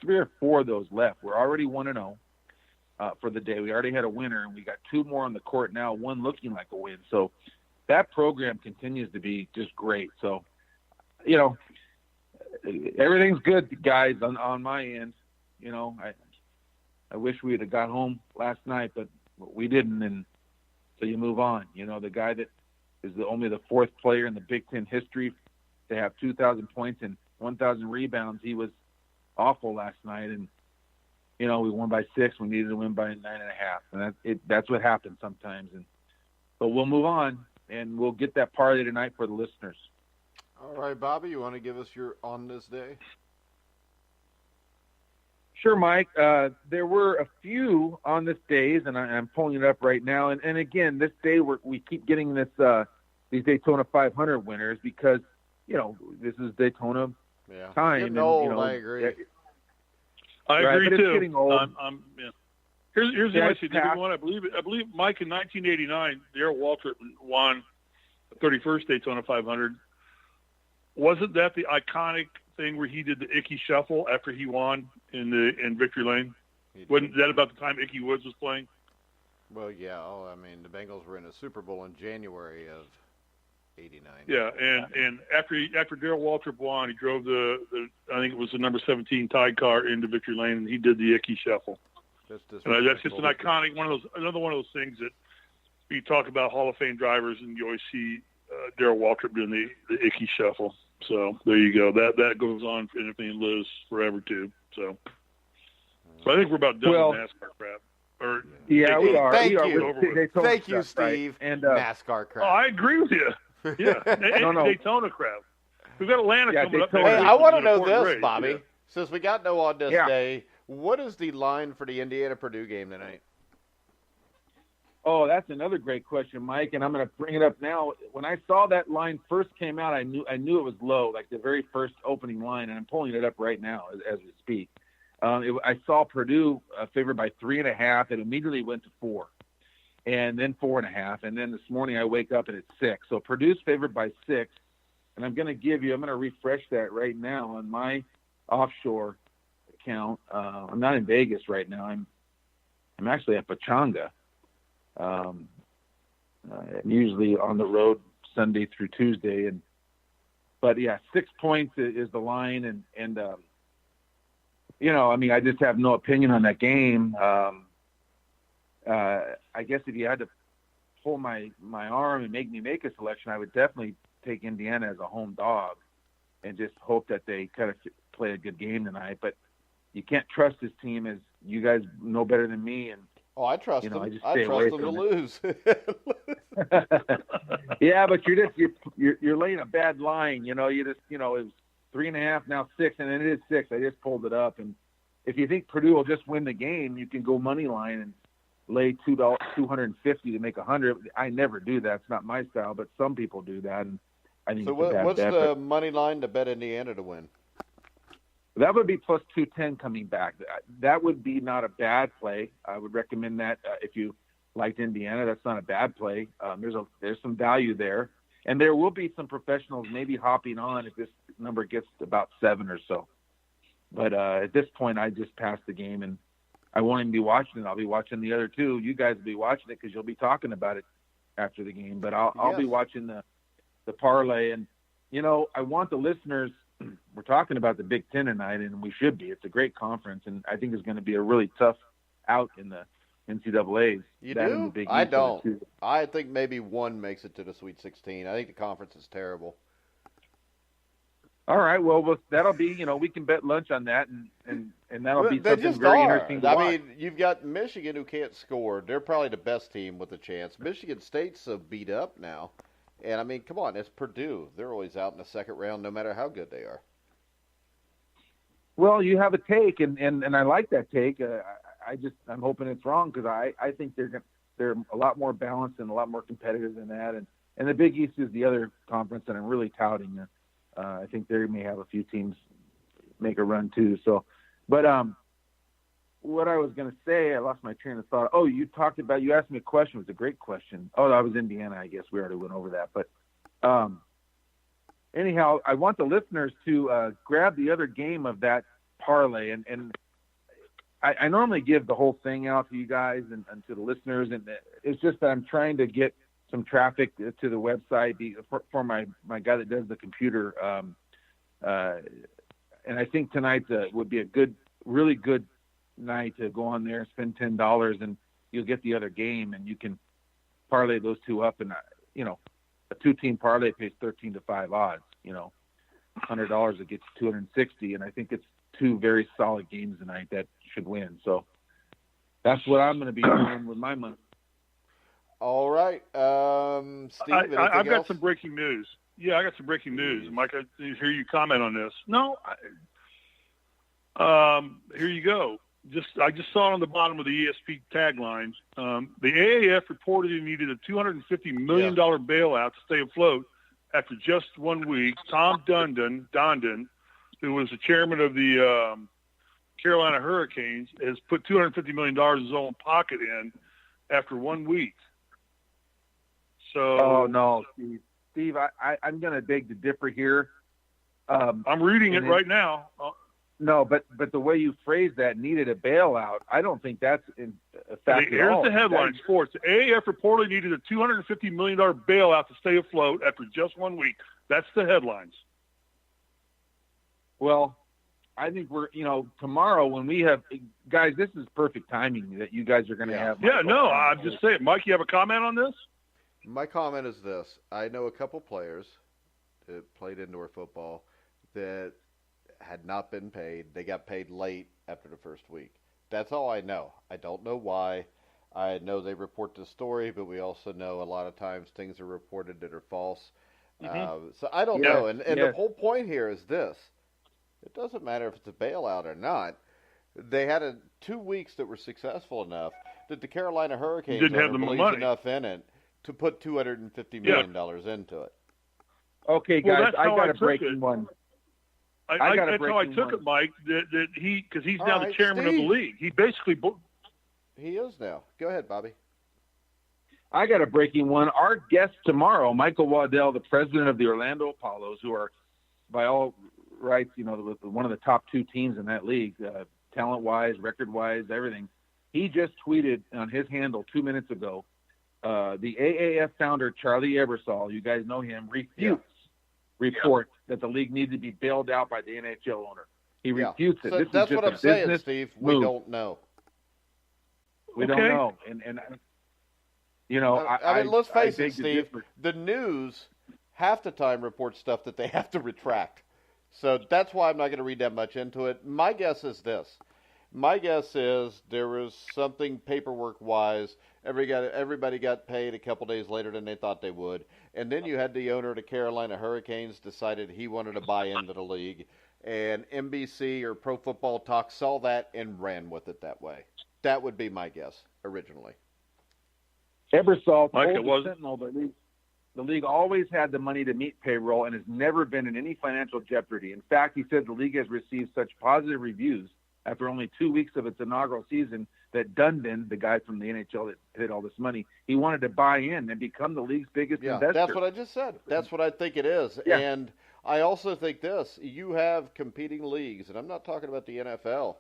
3 or 4 of those left. We're already 1-0 for the day. We already had a winner, and we got 2 more on the court now, 1 looking like a win. So that program continues to be just great. So, you know, everything's good, guys, on my end. You know, I wish we had got home last night, but we didn't, and so you move on. You know, the guy that is only the 4th player in the Big Ten history to have 2,000 points and 1,000 rebounds. He was awful last night, and you know we won by 6. We needed to win by 9.5, and that's what happens sometimes. But we'll move on, and we'll get that parlay tonight for the listeners. All right, Bobby, you want to give us your on this day? Sure, Mike. There were a few on this days, and I'm pulling it up right now. And again, this day we keep getting these Daytona 500 winners because. You know, this is Daytona time. Getting old, I agree. I agree but too. It's getting old. Here's the issue. I believe Mike in 1989, Darrell Waltrip won the 31st Daytona 500. Wasn't that the iconic thing where he did the Icky Shuffle after he won in Victory Lane? Wasn't that about the time Icky Woods was playing? Well, yeah. I mean, the Bengals were in a Super Bowl in January of 89. Yeah, and after Darrell Waltrip won, he drove the I think it was the number 17 Tide car into Victory Lane, and he did the Icky Shuffle. That's just an iconic another one of those things that you talk about Hall of Fame drivers, and you always see Darrell Waltrip doing the Icky Shuffle. So there you go. That goes on and everything lives forever too. So I think we're about done with NASCAR crap. We are. Thank you, Steve. Right? And NASCAR crap. Oh, I agree with you. Yeah, and Daytona crowd. We've got Atlanta coming up. Hey, I want to know this, race. Bobby. Yeah. Since we got no on this day, what is the line for the Indiana-Purdue game tonight? Oh, that's another great question, Mike, and I'm going to bring it up now. When I saw that line first came out, I knew it was low, like the very first opening line, and I'm pulling it up right now as we speak. I saw Purdue favored by 3.5. It immediately went to 4, and then 4.5, and then this morning I wake up and it's 6. So Purdue's favored by 6, and I'm going to refresh that right now on my offshore account. I'm not in Vegas right now. I'm actually at Pechanga. I'm usually on the road Sunday through Tuesday, but 6 points is the line, and I just have no opinion on that game. I guess if you had to pull my arm and make me make a selection, I would definitely take Indiana as a home dog, and just hope that they kind of play a good game tonight. But you can't trust this team, as you guys know better than me, and I trust them. I trust them to lose. Yeah, but you're laying a bad line. It was 3.5, now 6, and then it is 6. I just pulled it up, and if you think Purdue will just win the game, you can go money line and lay $250 to make 100. I never do that. It's not my style, but some people do that, and I think it's a bad what's bet. the money line to bet Indiana to win? That would be plus 210 coming back. That would be not a bad play. I would recommend that if you liked Indiana. That's not a bad play. There's some value there, and there will be some professionals maybe hopping on if this number gets about 7 or so. But at this point, I just passed the game, and I won't even be watching it. I'll be watching the other two. You guys will be watching it because you'll be talking about it after the game. But I'll be watching the parlay, and I want the listeners. We're talking about the Big Ten tonight, and we should be. It's a great conference, and I think it's going to be a really tough out in the NCAAs. You do? I don't. I think maybe one makes it to the Sweet 16. I think the conference is terrible. All right. Well, that'll be, we can bet lunch on that, and that'll be something very interesting to watch. I mean, you've got Michigan who can't score. They're probably the best team with a chance. Michigan State's so beat up now. And, I mean, come on, it's Purdue. They're always out in the second round no matter how good they are. Well, you have a take, and I like that take. I'm hoping it's wrong because I think they're a lot more balanced and a lot more competitive than that. And the Big East is the other conference that I'm really touting. I think they may have a few teams make a run too. So, but what I was going to say, I lost my train of thought. Oh, you asked me a question. It was a great question. Oh, that was Indiana. I guess we already went over that. But anyhow, I want the listeners to grab the other game of that parlay. And I normally give the whole thing out to you guys and to the listeners. And it's just that I'm trying to get some traffic to the website for my guy that does the computer. And I think tonight would be a really good night to go on there and spend $10, and you'll get the other game, and you can parlay those two up. And a 2-team parlay pays 13 to 5 odds. $100 it gets you 260, and I think it's 2 very solid games tonight that should win. So that's what I'm going to be doing with my money. All right, Steve. I've got some breaking news. Yeah, I got some breaking news, Mike. I hear you comment on this. No, here you go. I just saw it on the bottom of the ESP tagline. The AAF reportedly needed a $250 million bailout to stay afloat after just 1 week. Tom Dondon, who was the chairman of the Carolina Hurricanes, has put $250 million in his own pocket in after 1 week. So, oh no, Steve, I'm going to beg to differ here. I'm reading it right now. No, but the way you phrased that, needed a bailout, I don't think that's in fact at all. Here's the headline, sports. The AAF reportedly needed a $250 million bailout to stay afloat after just 1 week. That's the headlines. Well, I think we're, tomorrow when we have, guys, this is perfect timing that you guys are going to have. Yeah, no, I'm just saying. Mike, you have a comment on this? My comment is this. I know a couple players that played indoor football that had not been paid. They got paid late after the first week. That's all I know. I don't know why. I know they report the story, but we also know a lot of times things are reported that are false. So I don't know. And the whole point here is this. It doesn't matter if it's a bailout or not. They had 2 weeks that were successful enough that the Carolina Hurricanes didn't have the believes money enough in it to put $250 million into it. Okay, guys, I got a breaking one. That's how I took it, Mike. That because he's now the chairman of the league. He basically. He is now. Go ahead, Bobby. I got a breaking one. Our guest tomorrow, Michael Waddell, the president of the Orlando Apollos, who are, by all rights, one of the top 2 teams in that league, talent-wise, record-wise, everything. He just tweeted on his handle 2 minutes ago, the AAF founder, Charlie Ebersol, you guys know him, refutes report that the league needs to be bailed out by the NHL owner. He refutes it. So this that's is just what I'm saying, Steve. Move. We don't know. We don't know. And let's face it, Steve. The news half the time reports stuff that they have to retract. So that's why I'm not going to read that much into it. My guess is this. My guess is there was something paperwork-wise. Everybody got paid a couple days later than they thought they would. And then you had the owner of the Carolina Hurricanes decided he wanted to buy into the league. And NBC or Pro Football Talk saw that and ran with it that way. That would be my guess originally. Ebersol told the Sentinel the league always had the money to meet payroll and has never been in any financial jeopardy. In fact, he said the league has received such positive reviews after only 2 weeks of its inaugural season that Dundon, the guy from the NHL that paid all this money, he wanted to buy in and become the league's biggest investor. That's what I just said. That's what I think it is. Yeah. And I also think this. You have competing leagues, and I'm not talking about the NFL,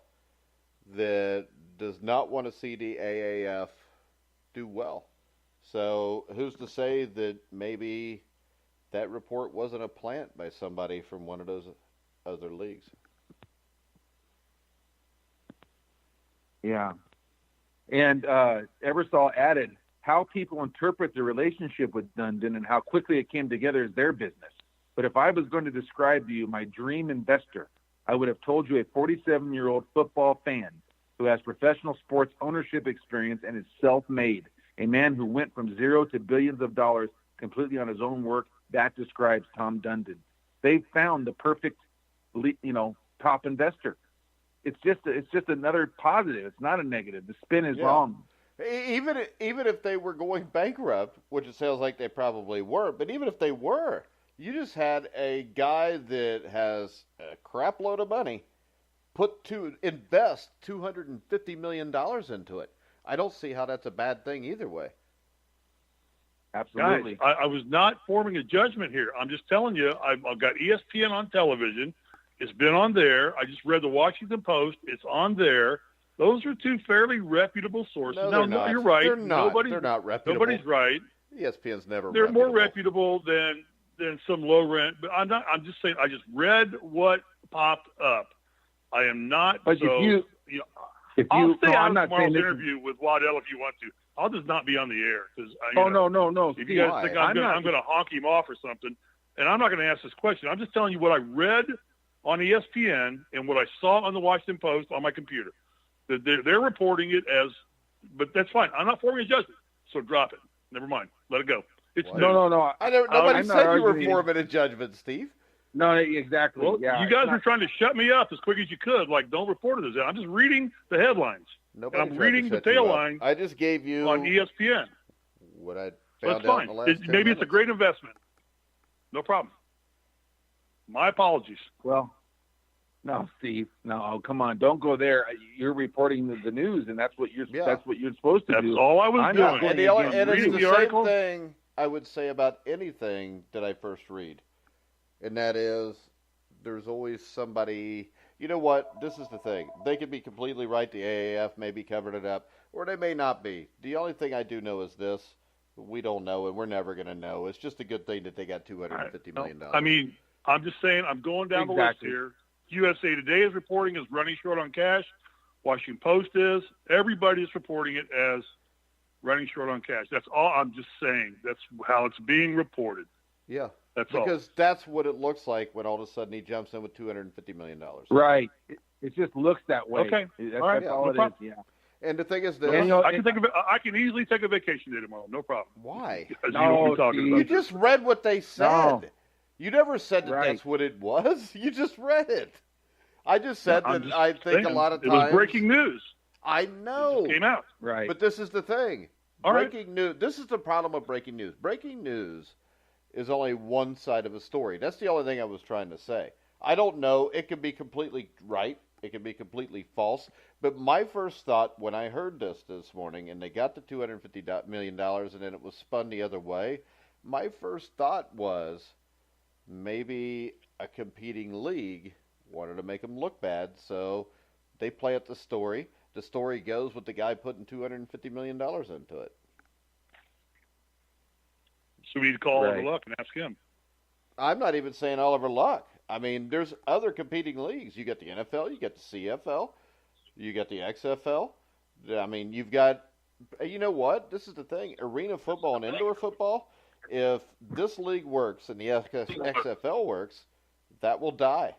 that does not want to see the AAF do well. So who's to say that maybe that report wasn't a plant by somebody from one of those other leagues? Yeah. And Ebersol added, how people interpret the relationship with Dundon and how quickly it came together is their business. But if I was going to describe to you my dream investor, I would have told you a 47-year-old football fan who has professional sports ownership experience and is self-made. A man who went from zero to billions of dollars completely on his own work. That describes Tom Dundon. They found the perfect, top investor. It's just another positive. It's not a negative. The spin is wrong. Even if they were going bankrupt, which it sounds like they probably were, but even if they were, you just had a guy that has a crap load of money invest $250 million into it. I don't see how that's a bad thing either way. Absolutely. Guys, I was not forming a judgment here. I'm just telling you, I've got ESPN on television. It's been on there. I just read the Washington Post. It's on there. Those are 2 fairly reputable sources. No, they're not. You're right. They're not. They're not reputable. Nobody's right. ESPN's never They're reputable. more reputable than some low rent. But I'm just saying, I just read what popped up. I am not. But I'll stay out of tomorrow's interview with Waddell if you want to. I'll just not be on the air because. No. If you guys think I'm going to honk him off or something, and I'm not going to ask this question. I'm just telling you what I read on ESPN and what I saw on the Washington Post on my computer. They're reporting it as, but that's fine. I'm not forming a judgment, so drop it. Never mind. Let it go. It's no. Nobody said you were forming a judgment, Steve. No, exactly. Well, you guys were trying to shut me up as quick as you could. Like, don't report it as that. I'm just reading the headlines. I'm reading the tail line. I just gave you on ESPN. What I found out in the last 10 maybe minutes. It's a great investment. No problem. My apologies. Well, no, Steve. No, come on. Don't go there. You're reporting the news, and that's what you're supposed to do. That's all I was doing. And it's the same thing I would say about anything that I first read. And that is, there's always somebody, you know what, this is the thing. They could be completely right, the AAF may be covering it up, or they may not be. The only thing I do know is this, we don't know, and we're never going to know. It's just a good thing that they got $250 million. I mean, I'm just saying, I'm going down the list here. USA Today is reporting as running short on cash. Washington Post is. Everybody is reporting it as running short on cash. That's all I'm just saying. That's how it's being reported. Yeah. Because that's what it looks like when all of a sudden he jumps in with $250 million. Right. It just looks that way. Okay. That's all it is. Yeah. And the thing is this. I can easily take a vacation day tomorrow. No problem. Why? You just read what they said. No. You never said that that's what it was. You just read it. I just said I think a lot of times. It was breaking news. I know. It just came out. Right. But this is the thing. Breaking news. This is the problem with breaking news. Breaking news is only one side of a story. That's the only thing I was trying to say. I don't know. It could be completely right. It could be completely false. But my first thought when I heard this morning, and they got the $250 million, and then it was spun the other way, my first thought was maybe a competing league wanted to make them look bad, so they play up the story. The story goes with the guy putting $250 million into it. So we need to call Oliver Luck and ask him. I'm not even saying Oliver Luck. I mean, there's other competing leagues. You got the NFL, you got the CFL, you got the XFL. I mean, you've got, you know what? This is the thing. Arena football and indoor football, if this league works and the XFL works, that will die.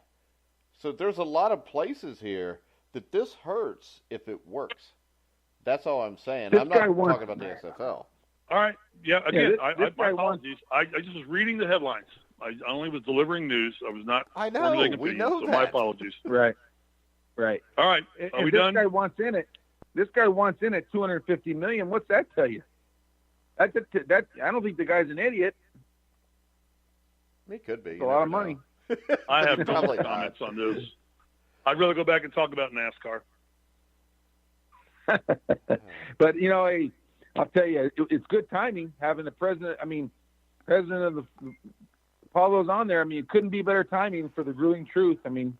So there's a lot of places here that this hurts if it works. That's all I'm saying. I'm not talking about the XFL. All right. Yeah, again, my apologies. I just was reading the headlines. I only was delivering news. I was not formulating opinions, we know so that. my apologies. Right. All right. Are we done? This guy wants in it. This guy wants in at $250 million. What's that tell you? That I don't think the guy's an idiot. He could be. It's a lot of money. I have no comments on this. I'd rather go back and talk about NASCAR. But, you know, I'll tell you, it's good timing having the president of the Apollo's on there. I mean, it couldn't be better timing for the Grueling Truth. I mean,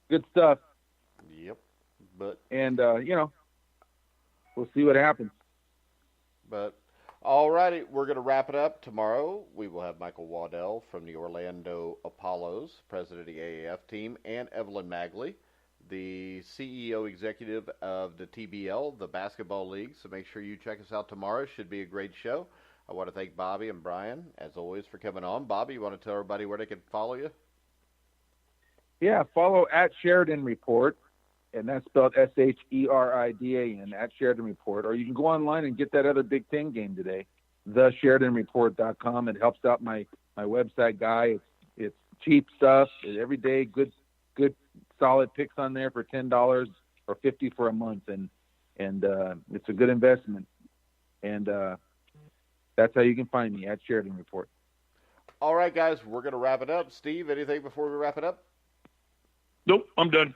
good stuff. Yep. And, you know, we'll see what happens. But, all righty, we're going to wrap it up. Tomorrow we will have Michael Waddell from the Orlando Apollos, president of the AAF team, and Evelyn Magley, the CEO executive of the TBL, the Basketball League. So make sure you check us out tomorrow. Should be a great show. I want to thank Bobby and Brian, as always, for coming on. Bobby, you want to tell everybody where they can follow you? Yeah, follow at Sheridan Report, and that's spelled SHERIDAN, at Sheridan Report. Or you can go online and get that other Big Ten game today, thesheridanreport.com. It helps out my website guy. It's cheap stuff. Every day, good solid picks on there for $10 or $50 for a month, and it's a good investment. And that's how you can find me, at Sheridan Report. All right, guys, we're going to wrap it up. Steve, anything before we wrap it up? Nope, I'm done.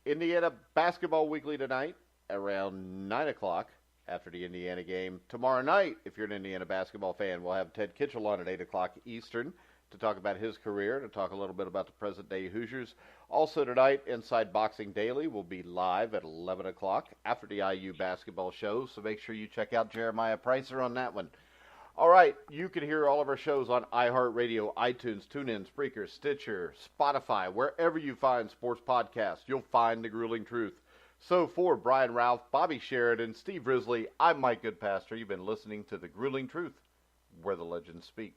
Indiana Basketball Weekly tonight around 9 o'clock after the Indiana game. Tomorrow night, if you're an Indiana basketball fan, we'll have Ted Kitchell on at 8 o'clock Eastern to talk about his career, to talk a little bit about the present-day Hoosiers. Also tonight, Inside Boxing Daily will be live at 11 o'clock after the IU basketball show, so make sure you check out Jeremiah Pricer on that one. All right, you can hear all of our shows on iHeartRadio, iTunes, TuneIn, Spreaker, Stitcher, Spotify, wherever you find sports podcasts, you'll find The Grueling Truth. So for Brian Rauf, Bobby Sheridan, Steve Risley, I'm Mike Goodpaster. You've been listening to The Grueling Truth, where the legends speak.